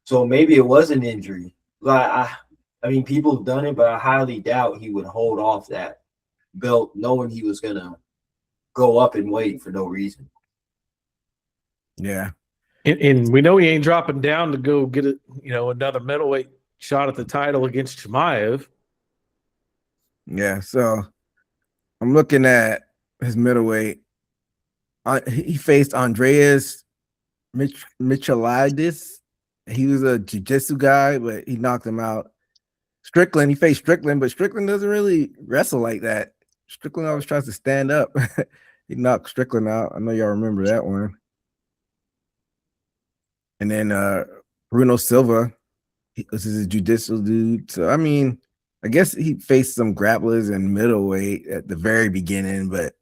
So maybe it was an injury. I mean, people have done it, but I highly doubt he would hold off that belt knowing he was going to go up and weight for no reason. Yeah. And we know he ain't dropping down to go get another middleweight shot at the title against Chimaev. Yeah. So I'm looking at his middleweight. He faced Andreas Michailidis. He was a jiu-jitsu guy, but he knocked him out. Strickland, he faced Strickland, but Strickland doesn't really wrestle like that. Strickland always tries to stand up. He knocked Strickland out. I know y'all remember that one. And then Bruno Silva, this is a jiu-jitsu dude. So, I mean, I guess he faced some grapplers and middleweight at the very beginning, but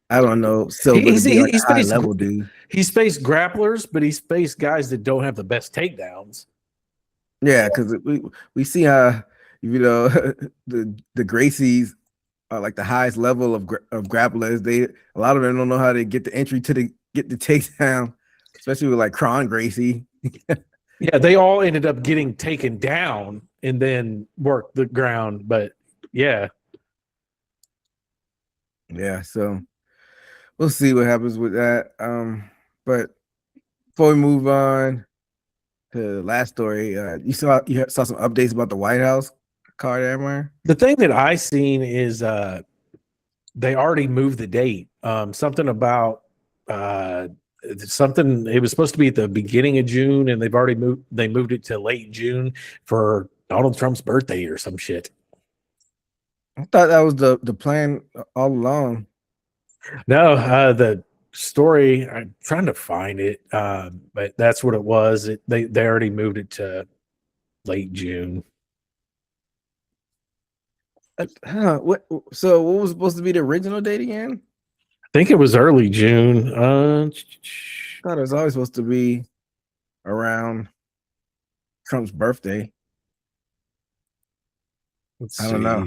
I don't know. Silva He's a high-level dude. He's faced grapplers, but he's faced guys that don't have the best takedowns. Yeah, because we see how the Gracies are like the highest level of grapplers. A lot of them don't know how to get the entry to get the takedown, especially with like Kron Gracie. Yeah, they all ended up getting taken down and then worked the ground. But yeah. So we'll see what happens with that. But before we move on to the last story, you saw some updates about the White House card, Amar? The thing that I seen is they already moved the date. Something about something. It was supposed to be at the beginning of June, and they moved it to late June for Donald Trump's birthday or some shit. I thought that was the plan all along. No, the story, I'm trying to find it, but that's what it was. They already moved it to late June. So what was supposed to be the original date again? I think it was early June. I thought it was always supposed to be around Trump's birthday. I don't know.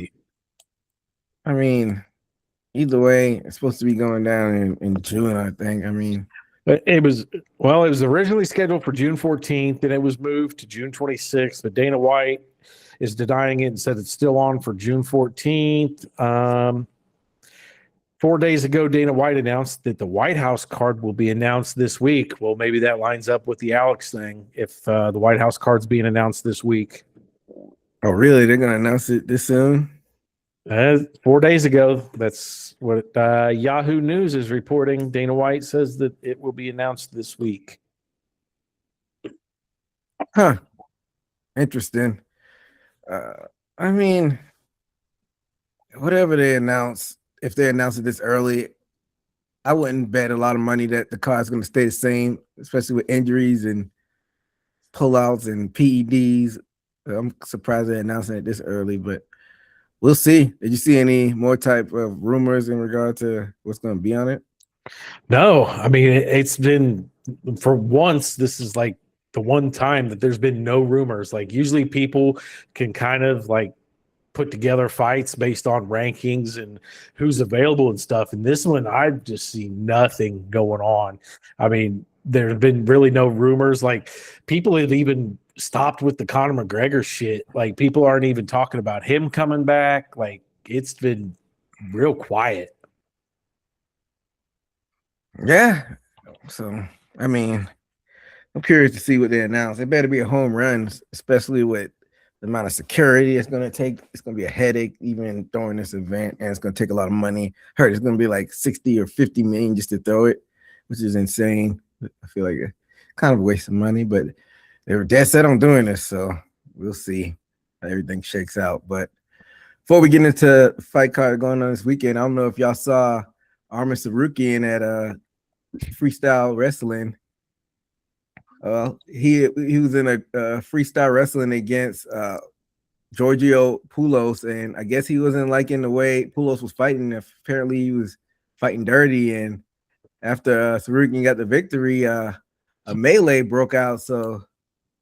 I mean, either way, it's supposed to be going down in June, I think. I mean, it was originally scheduled for June 14th, and it was moved to June 26th. But Dana White is denying it and said it's still on for June 14th. 4 days ago, Dana White announced that the White House card will be announced this week. Well, maybe that lines up with the Alex thing if the White House card's being announced this week. Oh, really? They're going to announce it this soon? 4 days ago. That's what Yahoo News is reporting. Dana White says that it will be announced this week. Huh. Interesting. I mean, whatever they announce, if they announce it this early, I wouldn't bet a lot of money that the card's going to stay the same, especially with injuries and pullouts and PEDs. I'm surprised they're announcing it this early, but we'll see. Did you see any more type of rumors in regard to what's going to be on it? No, I mean, it's been, for once, this is like the one time that there's been no rumors. Like usually people can kind of like put together fights based on rankings and who's available and stuff. And this one, I've just seen nothing going on. I mean, there have been really no rumors. Like people have even stopped with the Conor McGregor shit. Like people aren't even talking about him coming back. Like it's been real quiet. Yeah. So, I mean, I'm curious to see what they announce. It better be a home run, especially with the amount of security it's going to take. It's going to be a headache even during this event, and it's going to take a lot of money. Heard it's going to be like 60 or 50 million just to throw it, which is insane. I feel like a kind of a waste of money, but they were dead set on doing this, so we'll see how everything shakes out. But before we get into the fight card going on this weekend, I don't know if y'all saw Armin Sarukian at freestyle wrestling. He was in a freestyle wrestling against Giorgio Poulos, and I guess he wasn't liking the way Poulos was fighting. Apparently, he was fighting dirty, and after Sarukian got the victory, a melee broke out. So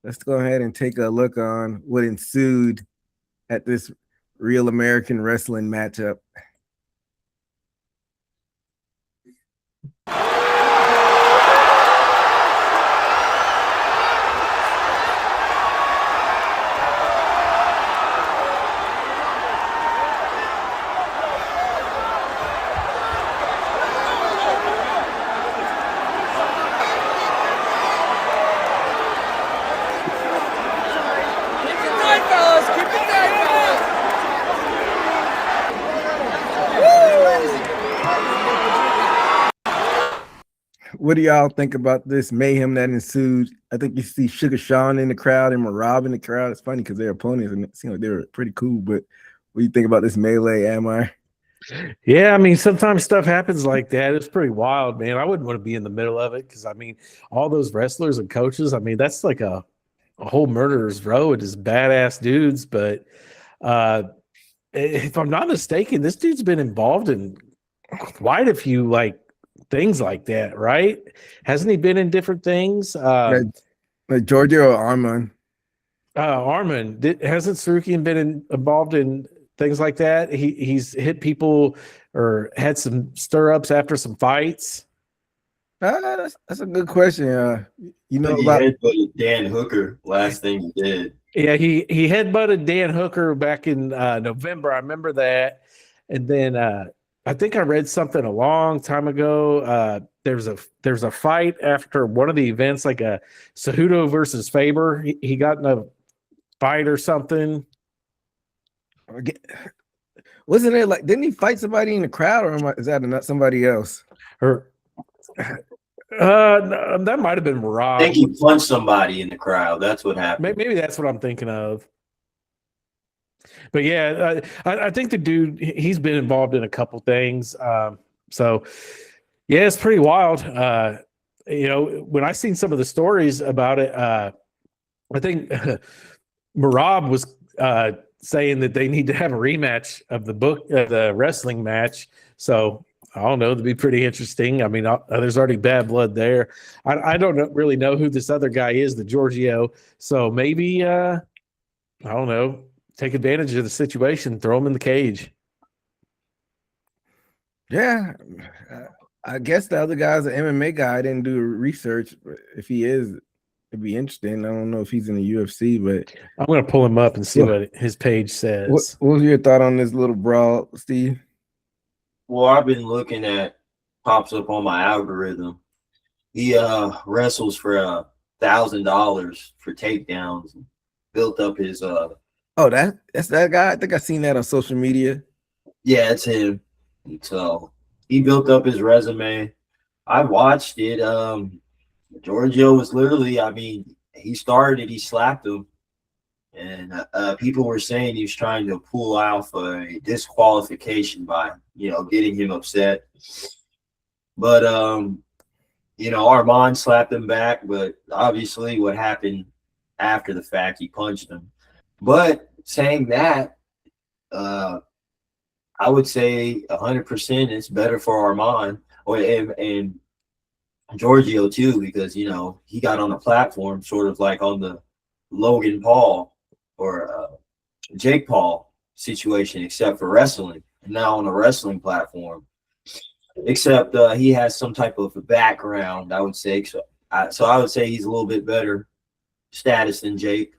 let's go ahead and take a look on what ensued at this Real American Wrestling matchup. What do y'all think about this mayhem that ensued? I think you see Sugar Sean in the crowd and Marab in the crowd. It's funny because they're opponents and it seemed like they were pretty cool. But what do you think about this melee, Amar? Yeah, I mean, sometimes stuff happens like that. It's pretty wild, man. I wouldn't want to be in the middle of it because, I mean, all those wrestlers and coaches, I mean, that's like a whole murderer's row of just badass dudes. But if I'm not mistaken, this dude's been involved in quite a few, like, things like that, right? Hasn't he been in different things? Like Giorgio or Arman? Arman, hasn't Sarukian been involved in things like that? He's hit people or had some stir-ups after some fights. That's a good question. You know He about headbutted Dan Hooker last thing he did. Yeah, he headbutted Dan Hooker back in November. I remember that. And then I think I read something a long time ago. There's a fight after one of the events, like a Cejudo versus Faber. He got in a fight or something. Wasn't it like, didn't he fight somebody in the crowd, or is that not somebody else? Or no, that might have been Rob. I think he punched somebody in the crowd. That's what happened. Maybe that's what I'm thinking of. But yeah, I think the dude, he's been involved in a couple things. So yeah, it's pretty wild. You know, when I seen some of the stories about it, I think Marab was saying that they need to have a rematch of the wrestling match. So I don't know, it'd be pretty interesting. I mean, there's already bad blood there. I don't really know who this other guy is, the Giorgio. So maybe, I don't know, take advantage of the situation, throw him in the cage. Yeah, I guess the other guy's an MMA guy. I didn't do research. But if he is, it'd be interesting. I don't know if he's in the UFC, but I'm going to pull him up and see what his page says. What was your thought on this little brawl, Steve? Well, I've been looking at, pops up on my algorithm. He wrestles for $1,000 for takedowns. Built up his Oh, that's that guy. I think I seen that on social media. Yeah, it's him. So he built up his resume. I watched it. Giorgio was literally, I mean, he started, he slapped him. And people were saying he was trying to pull off a disqualification by, getting him upset. But, Armand slapped him back. But obviously what happened after the fact, he punched him. But saying that, I would say 100% it's better for Armand and Giorgio too, because, he got on a platform sort of like on the Logan Paul or Jake Paul situation, except for wrestling, and now on a wrestling platform. Except he has some type of a background, I would say. So I would say he's a little bit better status than Jake.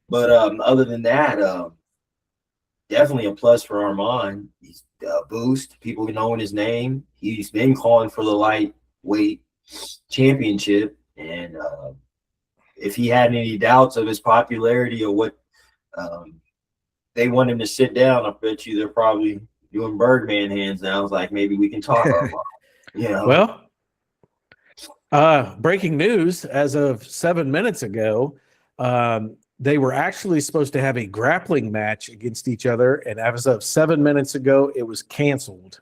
But other than that, definitely a plus for Armand. He's a boost. People knowing his name. He's been calling for the lightweight championship, and if he had any doubts of his popularity or what they want him to sit down, I bet you they're probably doing Birdman hands now. It's like, maybe we can talk about. Well, breaking news as of 7 minutes ago, they were actually supposed to have a grappling match against each other, and as of 7 minutes ago, it was canceled.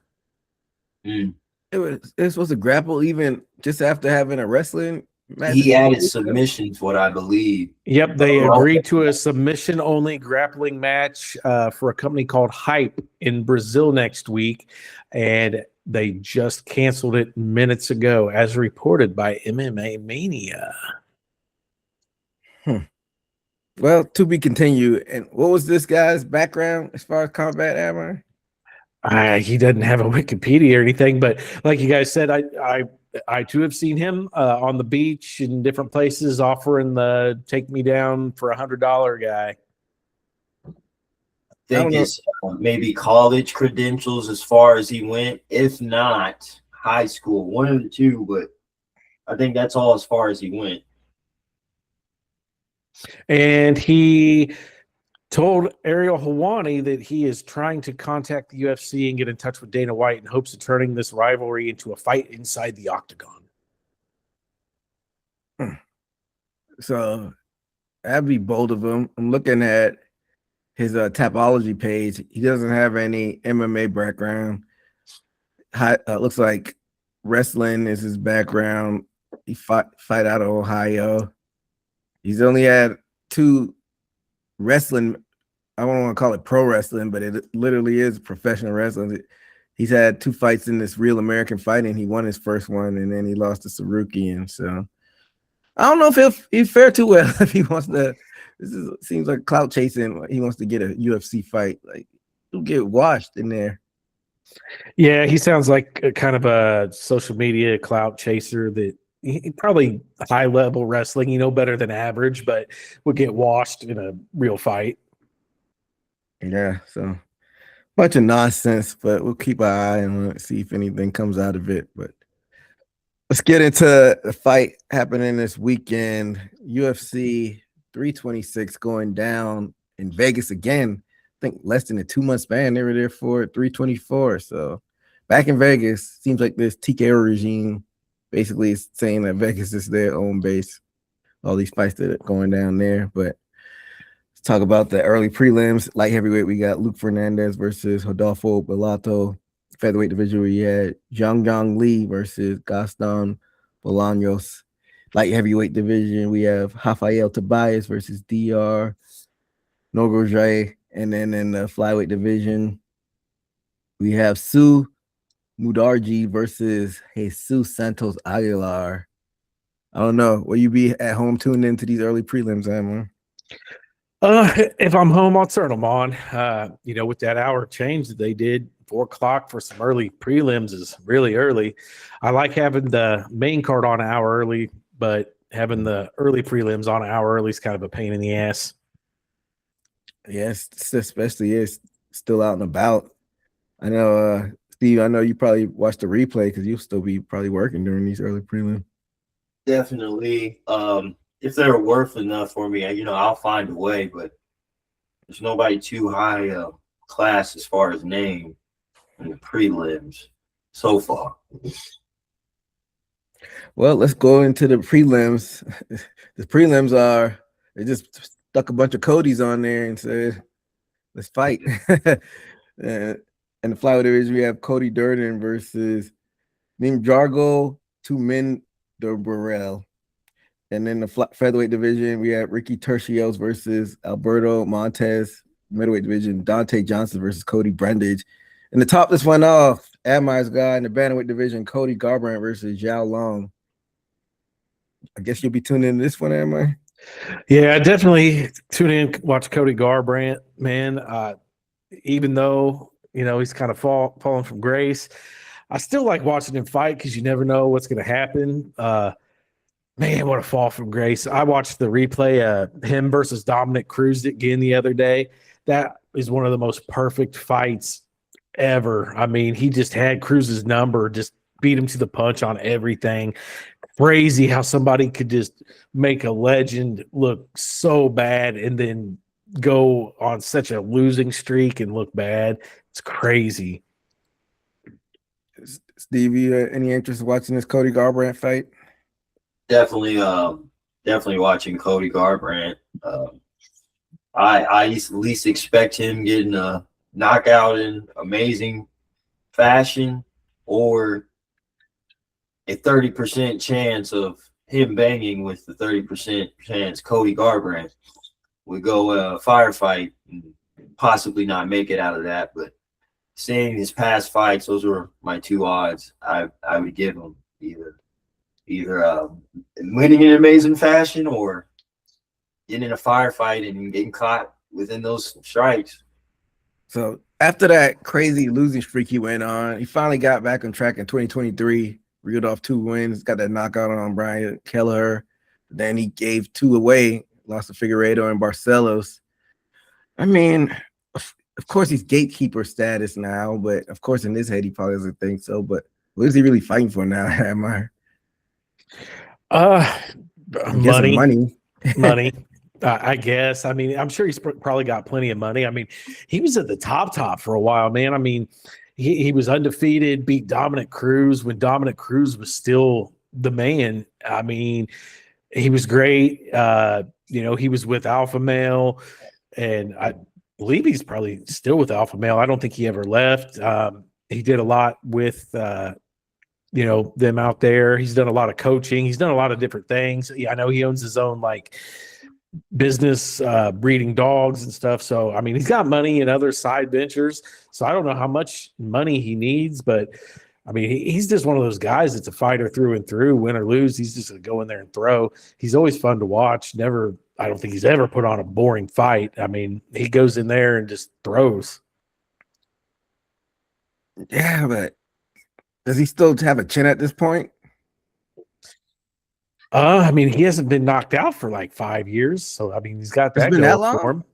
It was supposed to grapple even just after having a wrestling He added submissions, what I believe. Yep, they agreed to a submission-only grappling match for a company called Hype in Brazil next week, and they just canceled it minutes ago, as reported by MMA Mania. Well, to be continued. And what was this guy's background as far as combat armor? He doesn't have a Wikipedia or anything, but like you guys said, I too have seen him on the beach in different places offering the take me down for $100 guy. I think it's maybe college credentials as far as he went, if not high school, one of the two, but I think that's all as far as he went. And he told Ariel Helwani that he is trying to contact the UFC and get in touch with Dana White in hopes of turning this rivalry into a fight inside the octagon. So that'd be bold of him. I'm looking at his Tapology page. He doesn't have any MMA background. Looks like wrestling is his background. He fight out of Ohio. He's only had 2 wrestling. I don't want to call it pro wrestling, but it literally is professional wrestling. He's had 2 fights in this Real American Fighting. He won his first one, and then he lost to Sarukian. So I don't know if he'll fare too well if he wants to. Seems like clout chasing. He wants to get a UFC fight. Like, he'll get washed in there. Yeah, he sounds like a kind of a social media clout chaser that he probably high level wrestling, better than average, but would get washed in a real fight. Yeah, so bunch of nonsense, but we'll keep our eye on it, see if anything comes out of it. But let's get into the fight happening this weekend. UFC 326 going down in Vegas again. I think less than a 2-month span. They were there for 324. So back in Vegas, seems like this TKO regime basically is saying that Vegas is their own base. All these fights that are going down there. But let's talk about the early prelims. Light heavyweight, we got Luke Fernandez versus Rodolfo Bellato. Featherweight division, we had Zhang Li versus Gaston Bolaños. Light heavyweight division, we have Rafael Tobias versus DR Nogueira. And then in the flyweight division, we have Sue Mudarji versus Jesus Santos Aguilar. I don't know. Will you be at home tuned into these early prelims, Amber? If I'm home, I'll turn them on. With that hour change that they did, 4 o'clock for some early prelims is really early. I like having the main card on an hour early, but having the early prelims on an hour early is kind of a pain in the ass. Yes, especially is still out and about. I know, Steve, I know you probably watched the replay because you'll still be probably working during these early prelims. Definitely. If they're worth enough for me, I'll find a way, but there's nobody too high class as far as name in the prelims so far. Well, let's go into the prelims. The prelims they just stuck a bunch of Codys on there and said, let's fight. In the flyweight division, we have Cody Durden versus Ninjargo Tumin de Burrell. And then the featherweight division, we have Ricky Tercios versus Alberto Montes. Middleweight division, Dante Johnson versus Cody Brundage. And to top this one off, Admire's guy in the bantamweight division, Cody Garbrandt versus Zhao Long. I guess you'll be tuning in to this one, Admire? Yeah, definitely tune in, watch Cody Garbrandt, man. Even though, he's kind of falling from grace, I still like watching him fight because you never know what's going to happen. Man, what a fall from grace. I watched the replay of him versus Dominic Cruz again the other day. That is one of the most perfect fights ever. I mean, he just had Cruz's number, just beat him to the punch on everything. Crazy how somebody could just make a legend look so bad and then go on such a losing streak and look bad. It's crazy. Steve, you any interest in watching this Cody Garbrandt fight? Definitely watching Cody Garbrandt. I at least expect him getting a knockout in amazing fashion or a 30% chance of him banging with the 30% chance Cody Garbrandt would go firefight and possibly not make it out of that. But seeing his past fights, those were my two odds. I would give him either winning in amazing fashion or getting in a firefight and getting caught within those strikes. So after that crazy losing streak he went on, he finally got back on track in 2023, reeled off 2 wins, got that knockout on Brian Kelleher. Then he gave 2 away, lost to Figueiredo and Barcelos. I mean, of course he's gatekeeper status now, but of course in his head he probably doesn't think so. But what is he really fighting for now, Amar? Money. Money. I guess. I mean, I'm sure he's probably got plenty of money. I mean, he was at the top for a while, man. I mean, he was undefeated, beat Dominic Cruz when Dominic Cruz was still the man. I mean, he was great. He was with Alpha Male, and I believe he's probably still with Alpha Male. I don't think he ever left. He did a lot with them out there. He's done a lot of coaching. He's done a lot of different things. Yeah, I know he owns his own business breeding dogs and stuff. So, I mean, he's got money in other side ventures. So I don't know how much money he needs, but I mean, he's just one of those guys that's a fighter through and through, win or lose. He's just going to go in there and throw. He's always fun to watch. I don't think he's ever put on a boring fight. I mean, he goes in there and just throws. Yeah, but does he still have a chin at this point? I mean, he hasn't been knocked out for 5 years, so I mean, he's got that going for him.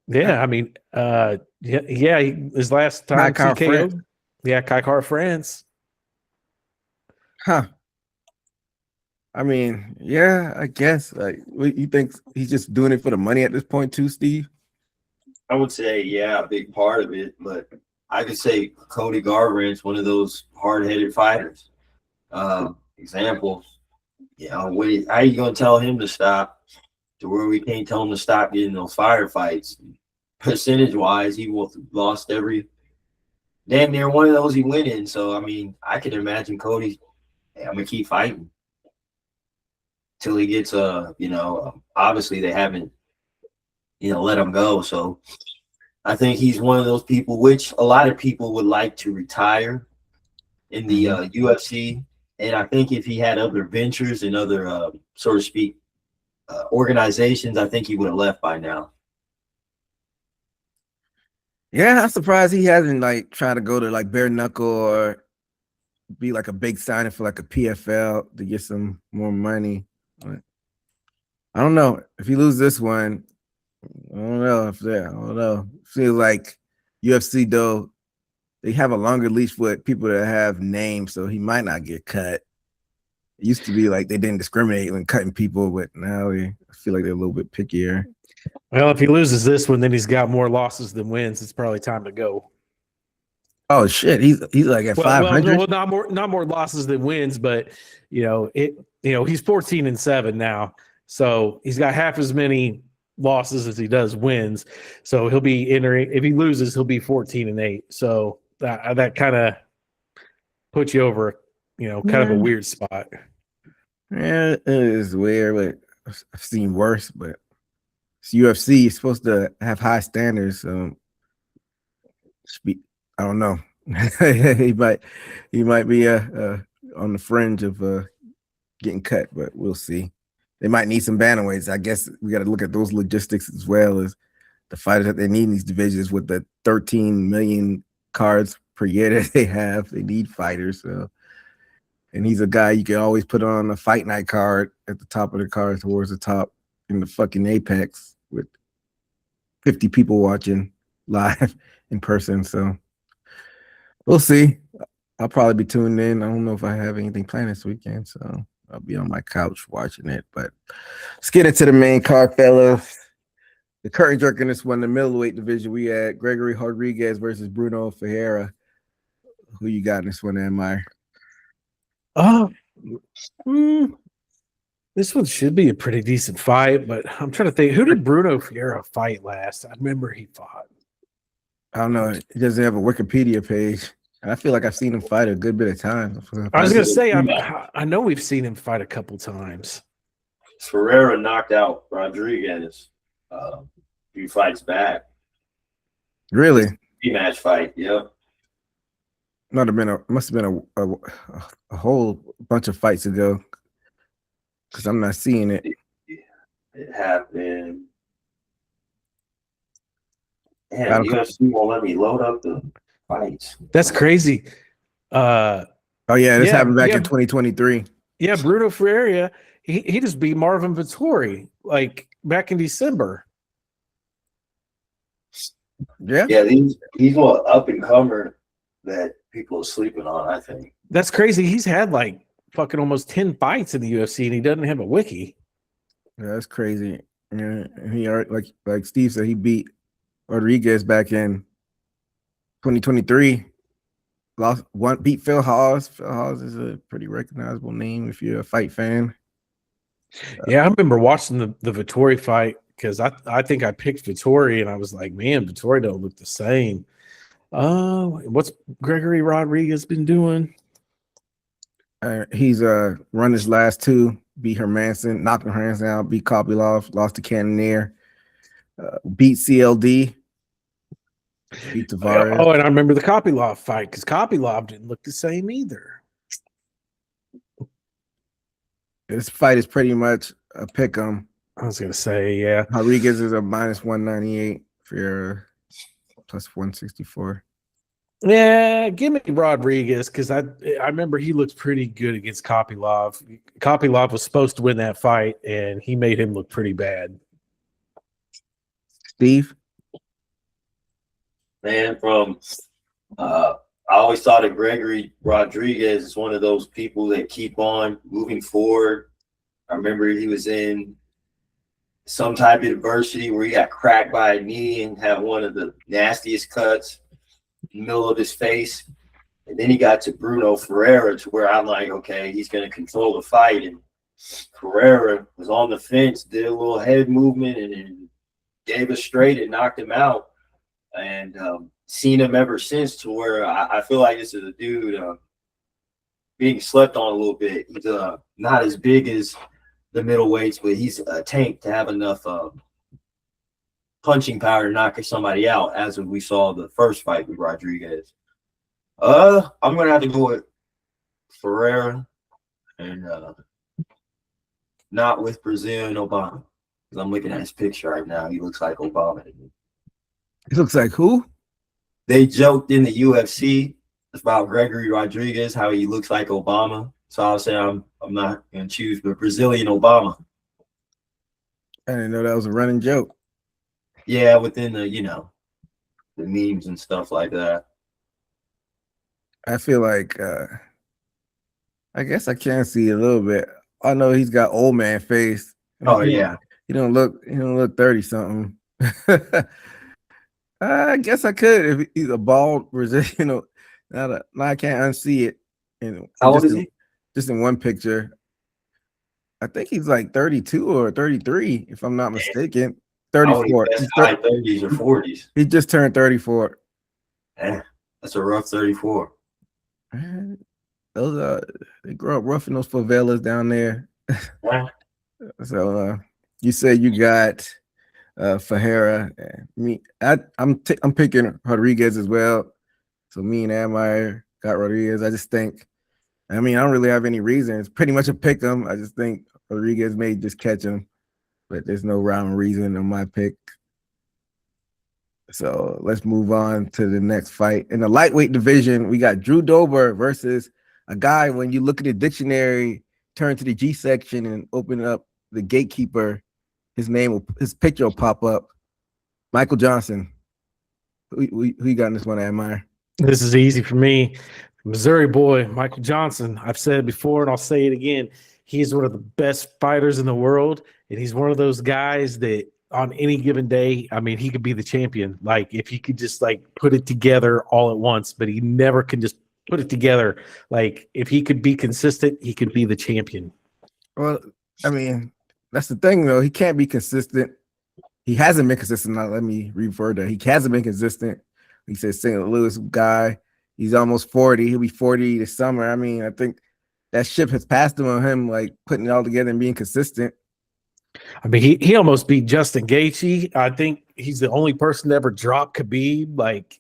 Yeah, I mean, his last time TKO, Kai Kara-France. Huh. I mean, yeah, I guess. You think he's just doing it for the money at this point too, Steve? I would say, yeah, a big part of it, but I could say Cody Garbrandt's one of those hard-headed fighters. Example. How are you going to tell him to stop to where we can't tell him to stop getting those firefights? Percentage-wise, he lost every damn near one of those he went in. So, I mean, I can imagine Cody, I'm going to keep fighting till he gets, obviously they haven't, let him go. So, I think he's one of those people, which a lot of people would like to retire in the UFC. And I think if he had other ventures and other, so to speak, organizations, I think he would have left by now. Yeah, I'm surprised he hasn't tried to go to bare knuckle or be a big signing for a PFL to get some more money. But I don't know if he loses this one. I don't know. Feels like UFC though. They have a longer leash with people that have names, so he might not get cut. It used to be they didn't discriminate when cutting people, but now I feel like they're a little bit pickier. Well, if he loses this one, then he's got more losses than wins. It's probably time to go. Oh shit, he's at 500. Well, not more losses than wins, but he's 14-7 now, so he's got half as many losses as he does wins. So he'll be entering. If he loses, he'll be 14-8. So that kind of puts you over, kind of a weird spot. Yeah, it is weird, but I've seen worse. But it's UFC. You're supposed to have high standards. So I don't know. he might be on the fringe of getting cut, but we'll see. They might need some bantamweights. I guess we got to look at those logistics as well as the fighters that they need in these divisions with the 13 million cards per year that they have. They need fighters. So, and he's a guy you can always put on a fight night card at the top of the card towards the top in the fucking Apex with 50 people watching live in person. So we'll see. I'll probably be tuned in. I don't know if I have anything planned this weekend, so I'll be on my couch watching it. But let's get into the main card, fellas. The curtain jerk in this one, the middleweight division, we had Gregory Rodriguez versus Bruno Ferreira. Who you got in this one, Amir? This one should be a pretty decent fight, but I'm trying to think. Who did Bruno Ferreira fight last? I remember he fought. I don't know. He doesn't have a Wikipedia page. I feel like I've seen him fight a good bit of times. I was going to say, I know we've seen him fight a couple times. Pereira knocked out Rodriguez a few fights back. Really? Rematch fight, yep. Must have been a whole bunch of fights ago, because I'm not seeing it. It happened. Damn, UFC won't let me load up the fights. That's crazy. Oh yeah, this happened back in 2023. Yeah, Bruno Ferreira, he just beat Marvin Vettori like back in December. Yeah, he's one up and comer that people are sleeping on, I think. That's crazy. He's had like fucking almost 10 fights in the UFC and he doesn't have a wiki. Yeah, that's crazy. Yeah, he like Steve said, he beat Rodriguez back in 2023. Beat Phil Hawes. Phil Hawes is a pretty recognizable name if you're a fight fan. Yeah, I remember watching the Vettori fight because I think I picked Vettori and I was like, man, Vettori don't look the same. What's Gregory Rodriguez been doing? He's run his last two, beat Hermanson, knocked Hermanson out, beat Kopylov, lost to Cannonier, beat CLD, beat Tavares. Oh, and I remember the Kopylov fight because Kopylov didn't look the same either. This fight is pretty much a pick 'em. I was gonna say, yeah. Rodriguez is a -198 for plus 164. Yeah, give me Rodriguez because I remember he looked pretty good against Kopylov. Kopylov was supposed to win that fight, and he made him look pretty bad. Steve? Man, I always thought that Gregory Rodriguez is one of those people that keep on moving forward. I remember he was in some type of adversity where he got cracked by a knee and had one of the nastiest cuts in the middle of his face. And then he got to Bruno Ferreira to where I'm like, okay, he's going to control the fight. And Pereira was on the fence, did a little head movement, and then gave a straight and knocked him out. And seen him ever since to where I feel like this is a dude being slept on a little bit. He's not as big as the middleweights, but he's a tank to have enough punching power to knock somebody out, as we saw the first fight with Rodriguez. I'm going to have to go with Ferreira and not with Brazilian Obama, because I'm looking at his picture right now. He looks like Obama. He looks like who? They joked in the UFC about Gregory Rodriguez, how he looks like Obama. So I'll say I'm not going to choose the Brazilian Obama. I didn't know that was a running joke. Yeah, within the, the memes and stuff like that. I feel like I guess I can see a little bit. I know he's got old man face. Oh yeah. He don't look 30-something. I guess I could if he's a bald Brazilian. Now I can't unsee it. How old is he? Just in one picture. I think he's like 32 or 33, if I'm not mistaken. 34. He's high 30s or 40s. He just turned 34. Yeah, that's a rough 34. Man, those they grow up rough in those favelas down there. Yeah. So you said you got Ferreira. I'm picking Rodriguez as well. So me and Admire got Rodriguez. I just think, I don't really have any reason. It's pretty much a pick 'em. I just think Rodriguez may just catch him, but there's no rhyme or reason on my pick. So let's move on to the next fight. In the lightweight division, we got Drew Dober versus a guy, when you look at the dictionary, turn to the G section and open up the gatekeeper, his picture will pop up. Michael Johnson. Who you got in this one, Admire? This is easy for me. Missouri boy, Michael Johnson. I've said it before and I'll say it again. He's one of the best fighters in the world. And he's one of those guys that on any given day, he could be the champion. Like if he could just put it together all at once, but he never can just put it together. Like if he could be consistent, he could be the champion. Well, that's the thing though. He can't be consistent. He hasn't been consistent. Now, let me refer to. He hasn't been consistent. He said St. Louis guy. He's almost 40. He'll be 40 this summer. I think that ship has passed him on him, putting it all together and being consistent. I mean, he almost beat Justin Gaethje. I think he's the only person to ever drop Khabib. Like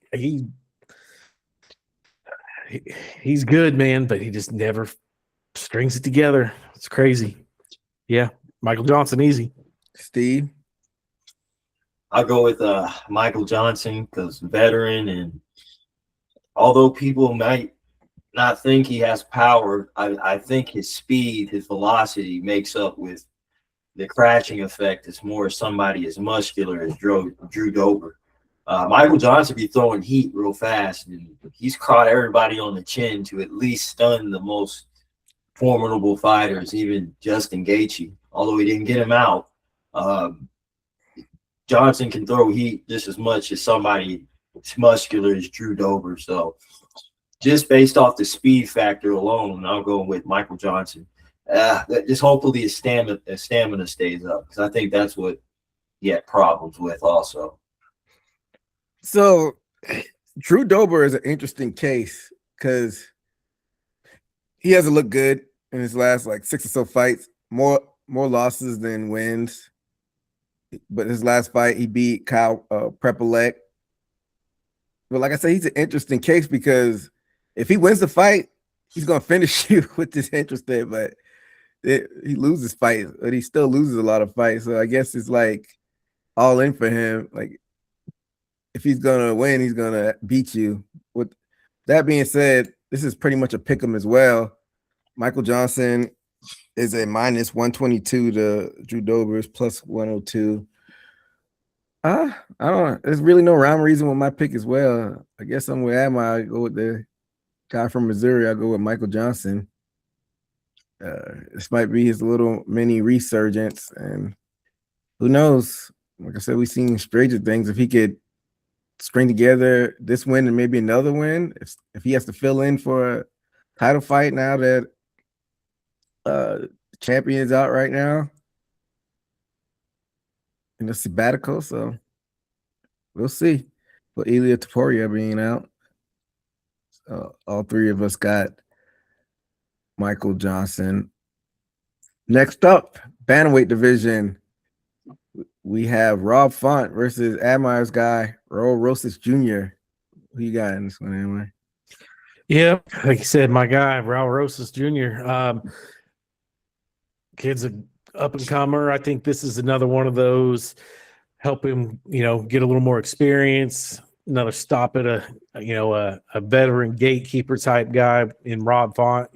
he's good, man, but he just never strings it together. It's crazy. Yeah, Michael Johnson, easy. Steve? I'll go with Michael Johnson because veteran, and although people might not think he has power, I think his speed, his velocity makes up with the crashing effect. It's more somebody as muscular as Drew Dober. Michael Johnson be throwing heat real fast, and he's caught everybody on the chin to at least stun the most formidable fighters, even Justin Gaethje, although he didn't get him out. Johnson can throw heat just as much as somebody as muscular as Drew Dober. So just based off the speed factor alone, I'll go with Michael Johnson. Just hopefully his stamina stays up, because I think that's what he had problems with also. So Drew Dober is an interesting case because he hasn't looked good in his last like 6 or so fights. More losses than wins. But his last fight, he beat Kyle Prepelec. But like I said, he's an interesting case because if he wins the fight, he's gonna finish you with this interesting. But he loses fights, but he still loses a lot of fights. So I guess it's like all in for him. Like if he's gonna win, he's gonna beat you. With that being said, this is pretty much a pick 'em as well. Michael Johnson is a minus 122 to Drew Dober's plus 102. I don't know. There's really no rhyme or reason with my pick as well. I guess I'm with Adma. I go with the guy from Missouri. I go with Michael Johnson. This might be his little mini resurgence, and who knows? Like I said, we've seen stranger things. If he could string together this win and maybe another win, if he has to fill in for a title fight now that champion's out right now in the sabbatical, so we'll see. But Ilia Topuria being out, all three of us got Michael Johnson. Next up, bantamweight division, we have Rob Font versus Admire's guy Raul Rosas Jr. Who you got in this one, anyway? Yeah, like you said, my guy Raul Rosas Jr. Kid's a up and comer. I think this is another one of those, help him, get a little more experience. Another stop at a veteran gatekeeper type guy in Rob Font.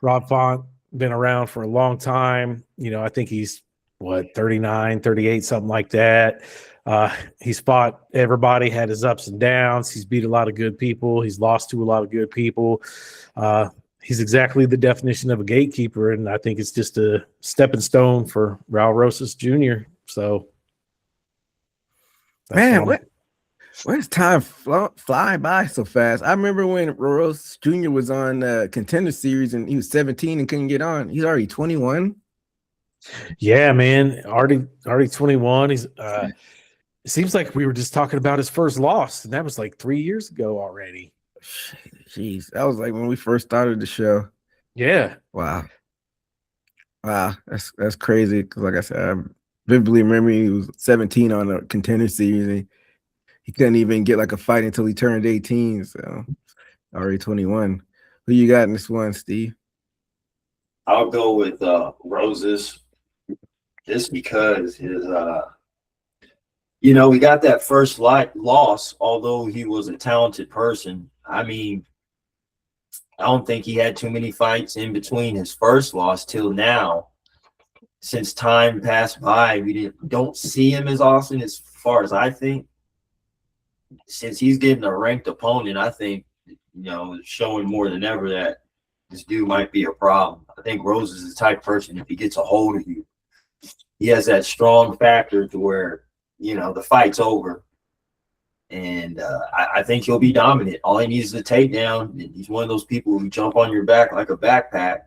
Rob Font been around for a long time. I think he's 39, 38, something like that. He's fought everybody, had his ups and downs. He's beat a lot of good people. He's lost to a lot of good people. He's exactly the definition of a gatekeeper, and I think it's just a stepping stone for Raul Rosas Jr. So, man, where's time flying by so fast? I remember when Rosas Jr. was on the Contender Series and he was 17 and couldn't get on. He's already 21. Yeah, man, already 21. He's it seems like we were just talking about his first loss, and that was like 3 years ago already. Jeez, that was like when we first started the show. Yeah. Wow, that's crazy. Because like I said, I vividly remember he was 17 on a Contender Series, and he couldn't even get like a fight until he turned 18. So already 21. Who you got in this one, Steve? I'll go with Rosas, just because his he got that first loss, although he was a talented person. I mean, I don't think he had too many fights in between his first loss till now. Since time passed by, we don't see him as often, as far as I think. Since he's getting a ranked opponent, I think, it's showing more than ever that this dude might be a problem. I think Rose is the type of person, if he gets a hold of you, he has that strong factor to where, the fight's over. And I think he'll be dominant. All he needs is a takedown. And he's one of those people who jump on your back like a backpack.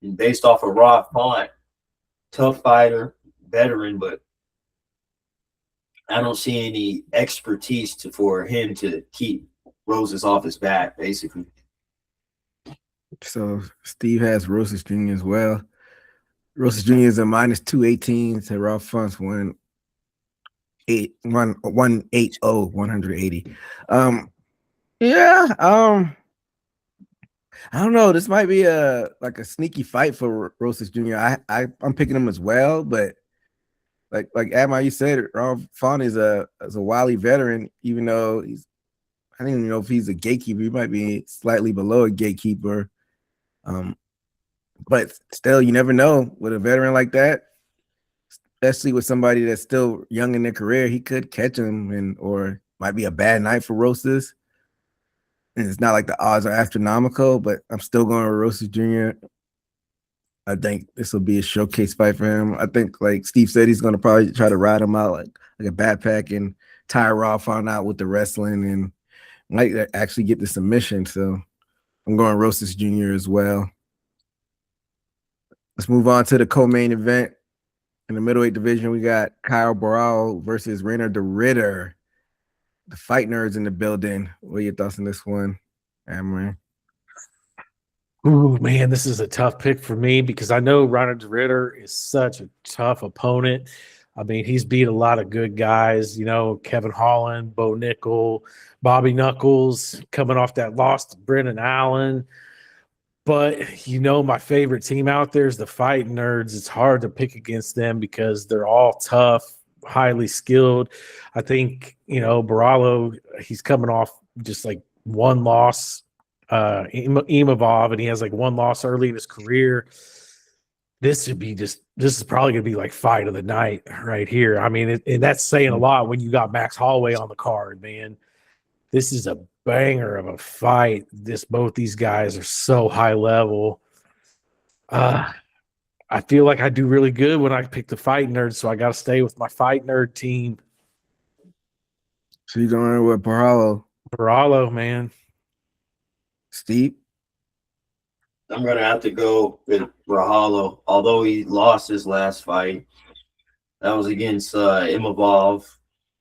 And based off of Rob Font, tough fighter, veteran, but I don't see any expertise for him to keep Rosas off his back, basically. So Steve has Rosas Jr. as well. Rosas Jr. is a minus 218 to Raw Funds 180. Yeah. I don't know. This might be a sneaky fight for Rosas Jr. I'm picking him as well, but like Adma, you said, Ron Font is a wily veteran, even though I don't even know if he's a gatekeeper. He might be slightly below a gatekeeper. But still, you never know with a veteran like that, especially with somebody that's still young in their career. He could catch him, or might be a bad night for Rosas. And it's not like the odds are astronomical, but I'm still going with Rosas Jr. I think this will be a showcase fight for him. I think, like Steve said, he's going to probably try to ride him out like a backpack and tire Roth on out with the wrestling and might actually get the submission. So I'm going Rosas Jr. as well. Let's move on to the co-main event. In the middleweight division, we got Kyle Barao versus Rainer de Ritter. The fight nerds in the building. What are your thoughts on this one, Amran? Ooh, man, this is a tough pick for me because I know Ronda Ritter is such a tough opponent. I mean, he's beat a lot of good guys, Kevin Holland, Bo Nickel, Bobby Knuckles, coming off that loss to Brendan Allen. But, my favorite team out there is the Fight Nerds. It's hard to pick against them because they're all tough, highly skilled. I think, Baralo, he's coming off just like one loss. Imavov, and he has like one loss early in his career. This is probably gonna be like fight of the night right here. I mean, and that's saying a lot when you got Max Holloway on the card, man. This is a banger of a fight. Both these guys are so high level. I feel like I do really good when I pick the Fight Nerd, so I got to stay with my Fight Nerd team. So you're going with Baralo? Baralo, man. Steve? I'm going to have to go with Rahalo, although he lost his last fight. That was against Imavov,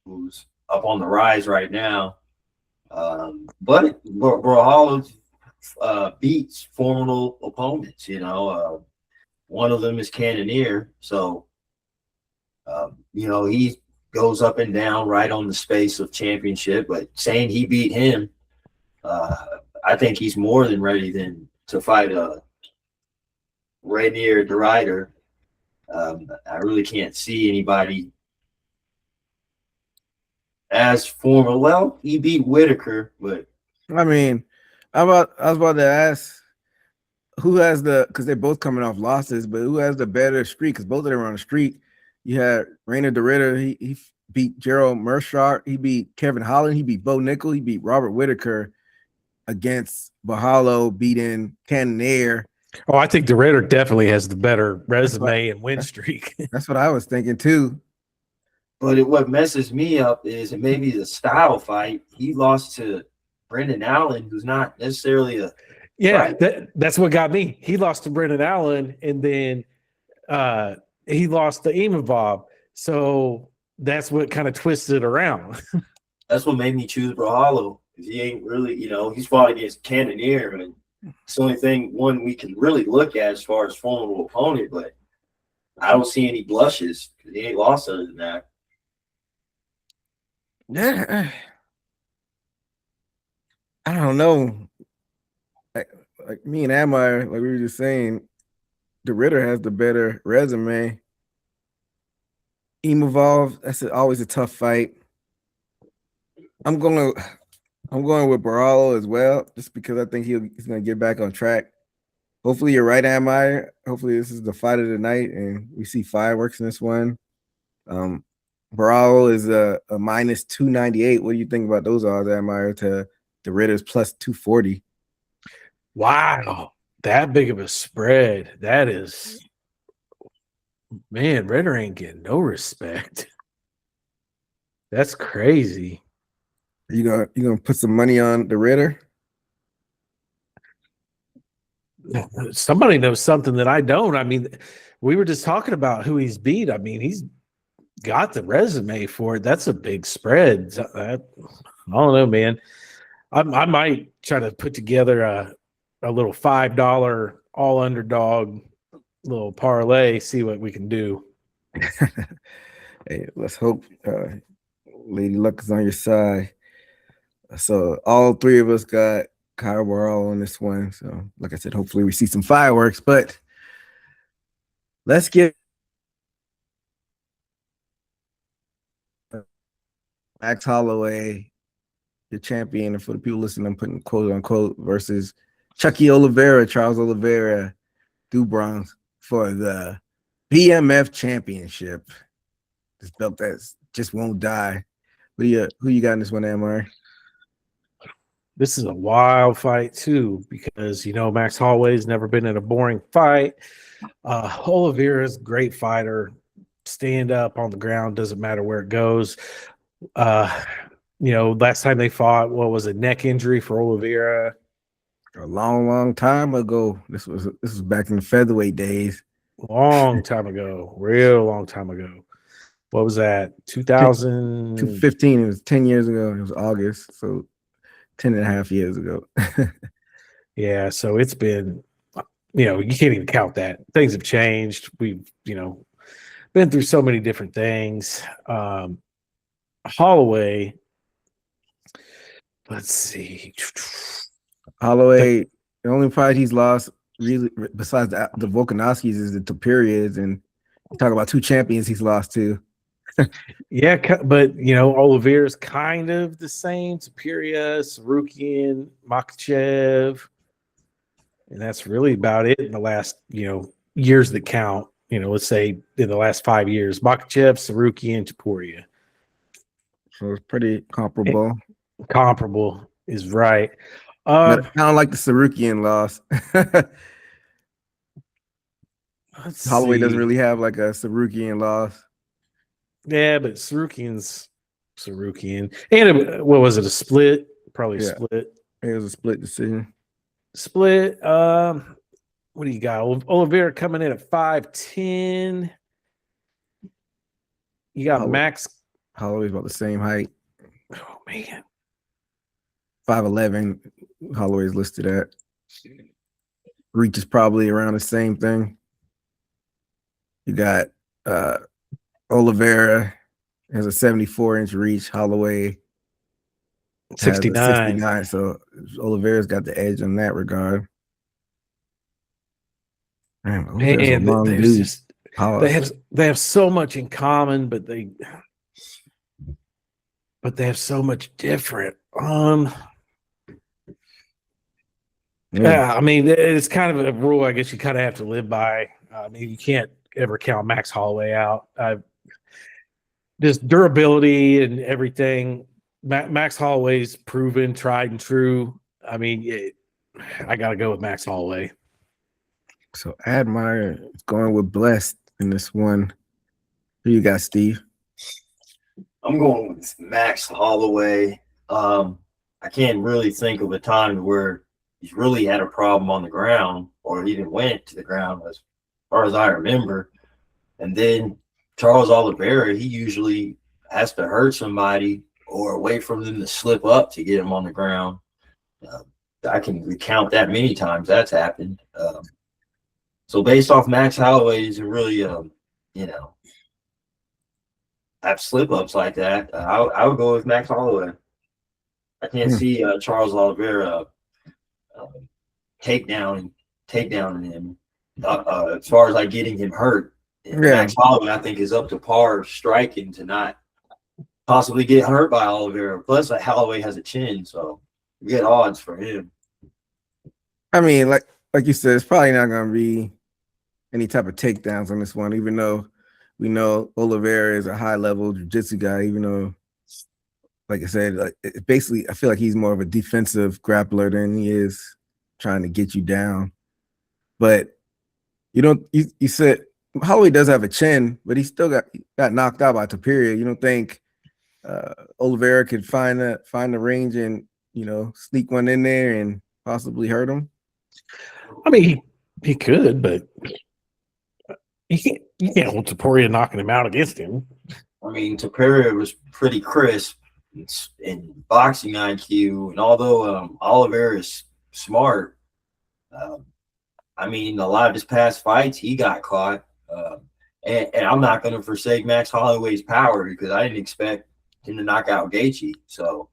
who's up on the rise right now. But Rahalo beats formidable opponents, one of them is Cannonier. So, he goes up and down right on the space of championship, but saying he beat him, I think he's more than ready to fight Rainier de Rider. I really can't see anybody as formal. Well, he beat Whitaker, but I mean, I was about to ask who has because they're both coming off losses, but who has the better streak? Because both of them are on the streak. You had Rainer de Ritter, he beat Gerald Mershart, he beat Kevin Holland, he beat Bo Nickel, he beat Robert Whitaker against Bahalo beating Cannonier. Oh, I think de Ritter definitely has the better resume and win streak. That's what I was thinking too. But what messes me up is maybe the style fight. He lost to Brendan Allen, who's not necessarily a that's what got me. He lost to Brendan Allen, and then he lost to Imavov. So that's what kind of twisted it around. That's what made me choose Brahalo. He ain't really, he's fought against Cannonier, and it's the only one we can really look at as far as formidable opponent, but I don't see any blushes because he ain't lost other than that. Yeah. I don't know. Like me and Amar, like we were just saying, de Ritter has the better resume. Imavov, that's always a tough fight. I'm going with Baralo as well, just because I think he's going to get back on track. Hopefully you're right, Amar. Hopefully this is the fight of the night, and we see fireworks in this one. Baralo is a minus 298. What do you think about those odds, Amar, to the Ritter's plus 240? Wow, that big of a spread. That is, man, Ritter ain't getting no respect. That's crazy. You gonna put some money on the Ritter? Somebody knows something that I don't. I mean, we were just talking about who he's beat. I mean, he's got the resume for it. That's a big spread. I don't know, man. I might try to put together a little $5 all underdog little parlay, see what we can do. Hey, let's hope Lady Luck is on your side. So all three of us got Kyle. We're all on this one. So like I said, hopefully we see some fireworks. But let's get Max Holloway, the champion, and for the people listening, I'm putting quote unquote versus Chucky Oliveira, Charles Oliveira, do bronze for the BMF championship. This belt that just won't die. Who you got in this one, Amar? This is a wild fight too, because Max Holloway's never been in a boring fight. Oliveira's a great fighter. Stand up on the ground, doesn't matter where it goes. Last time they fought, what was it, neck injury for Oliveira? A long time ago. This was back in the featherweight days. Long time ago, real long time ago. What was that? 2015. It was 10 years ago. It was August, so 10 and a half years ago. Yeah, so it's been, you can't even count that. Things have changed. We've, been through so many different things. Holloway, let's see. Holloway, the only fight he's lost, really, besides the Volkanovskis, is the Tapirias, and talk about two champions he's lost to. Yeah, but Oliveira's kind of the same. Tapiria, Sarukian, Makhachev, and that's really about it in the last years that count. Let's say in the last 5 years, Makhachev, Sarukian, Tapiria. So it's pretty comparable. Comparable is right. But I don't like the Sarukian loss. Holloway doesn't really have like a Sarukian loss. Yeah, but Sarukian's Sarukian. And what was it, a split? Probably a split. It was a split decision. Split. What do you got? Oliveira coming in at 5'10". You got Max. Holloway's about the same height. Oh, man. 5'11", Holloway's listed at. Reach is probably around the same thing. You got Oliveira has a 74-inch reach. Holloway 69. So Oliveira's got the edge in that regard. Man, they have so much in common, but they have so much different. Yeah, I mean, it's kind of a rule I guess you kind of have to live by. I mean, you can't ever count Max Holloway out. Just durability and everything. Max Holloway's proven, tried and true. I mean, I got to go with Max Holloway. So Admire is going with Blessed in this one. Who you got, Steve? I'm going with Max Holloway. I can't really think of a time where he's really had a problem on the ground or even went to the ground as far as I remember. And then Charles Oliveira, he usually has to hurt somebody or wait for them to slip up to get him on the ground. I can recount that many times that's happened. So based off Max Holloway's and really, have slip ups like that, I would go with Max Holloway. I can't see Charles Oliveira takedown him as far as like getting him hurt. Max Holloway, I think, is up to par striking to not possibly get hurt by Oliveira. Plus, Holloway has a chin, so good odds for him. I mean, like you said, it's probably not going to be any type of takedowns on this one, even though we know Oliveira is a high-level jiu-jitsu guy, even though, like I said, basically, I feel like he's more of a defensive grappler than he is trying to get you down. But you said Holloway does have a chin, but he still got knocked out by Tapiria. You don't think Oliveira could find the range and sneak one in there and possibly hurt him? I mean, he could, but you can't hold Tapiria knocking him out against him. I mean, Tapiria was pretty crisp in boxing IQ, and although Oliveira is smart, I mean, a lot of his past fights, he got caught. And I'm not going to forsake Max Holloway's power because I didn't expect him to knock out Gaethje. So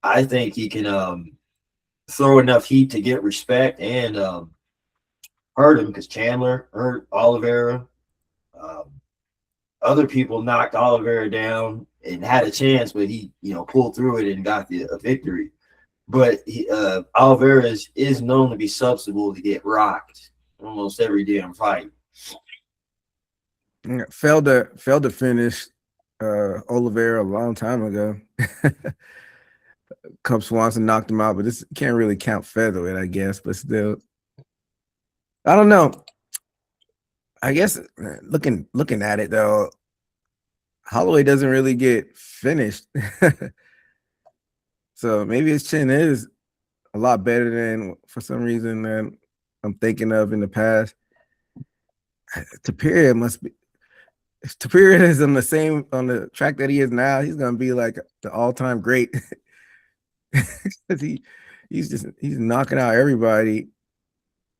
I think he can throw enough heat to get respect and hurt him because Chandler hurt Oliveira. Other people knocked Oliveira down and had a chance, but he, pulled through it and got a victory. But Oliveira is known to be susceptible to get rocked almost every damn fight. Yeah, failed to finish Oliveira a long time ago. Cub Swanson knocked him out, but this can't really count featherweight, I guess. But still, I don't know. I guess looking at it though, Holloway doesn't really get finished. So maybe his chin is a lot better than, for some reason, than I'm thinking of in the past. Pereira must be. If Pereira is on the track that he is now, he's gonna be like the all-time great. Because he's knocking out everybody.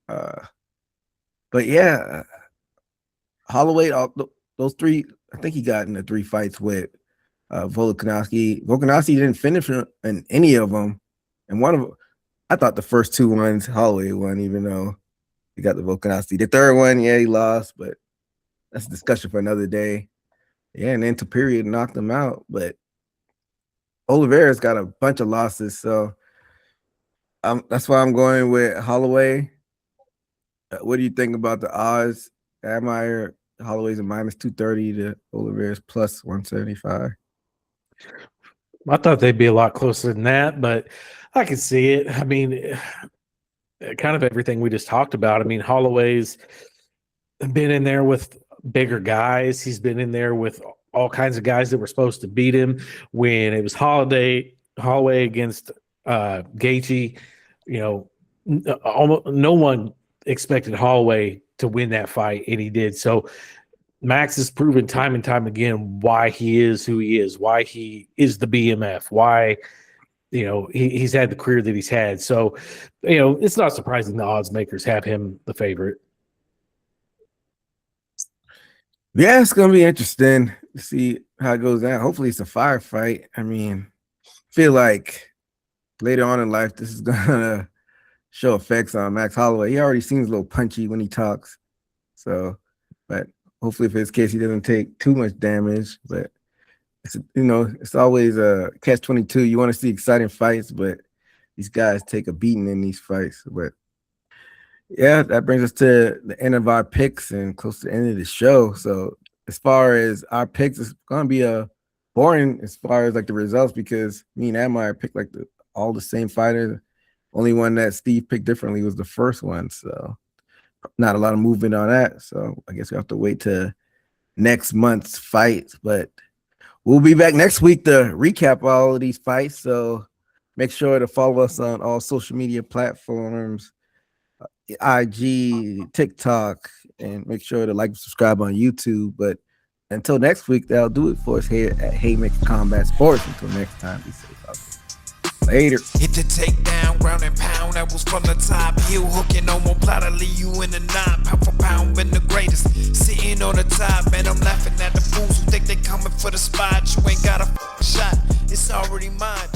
But yeah, Holloway, those three, I think he got into 3 fights with Volkanovski. Volkanovski didn't finish in any of them, and one of them, I thought the first 2 ones Holloway won, even though he got the Volkanovski. The third one, yeah, he lost, but that's a discussion for another day. Yeah, and then Pereira knocked him out, but Oliveira's got a bunch of losses, so that's why I'm going with Holloway. What do you think about the odds? Admire Holloway's a -230 to Oliveira's +175. I thought they'd be a lot closer than that, but I can see it. I mean, kind of everything we just talked about. I mean, Holloway's been in there with bigger guys. He's been in there with all kinds of guys that were supposed to beat him when it was Holloway against Gaethje. Almost no one expected Holloway to win that fight, and he did. So Max has proven time and time again why he is who he is, why he is the BMF, why he's had the career that he's had. So it's not surprising the odds makers have him the favorite. Yeah, it's gonna be interesting to see how it goes down. Hopefully, it's a firefight. I mean, I feel like later on in life, this is gonna show effects on Max Holloway. He already seems a little punchy when he talks. So, but hopefully, for his case, he doesn't take too much damage. But it's always a catch-22. You want to see exciting fights, but these guys take a beating in these fights. But yeah, that brings us to the end of our picks and close to the end of the show. So as far as our picks, it's going to be boring as far as like the results, because me and Admire picked like all the same fighters. Only one that Steve picked differently was the first one. So not a lot of movement on that. So I guess we have to wait to next month's fights. But we'll be back next week to recap all of these fights. So make sure to follow us on all social media platforms, IG, TikTok, and make sure to like and subscribe on YouTube. But until next week, that'll do it for us here at Haymaker Combat Sports. Until next time, be safe out there. Later. Hit the takedown, ground and pound, that was from the top. Heel hooking, no more plot, I leave you in the knot. Pound for pound, been the greatest, sitting on the top. And I'm laughing at the fools who think they coming for the spot. You ain't got a shot, it's already mine.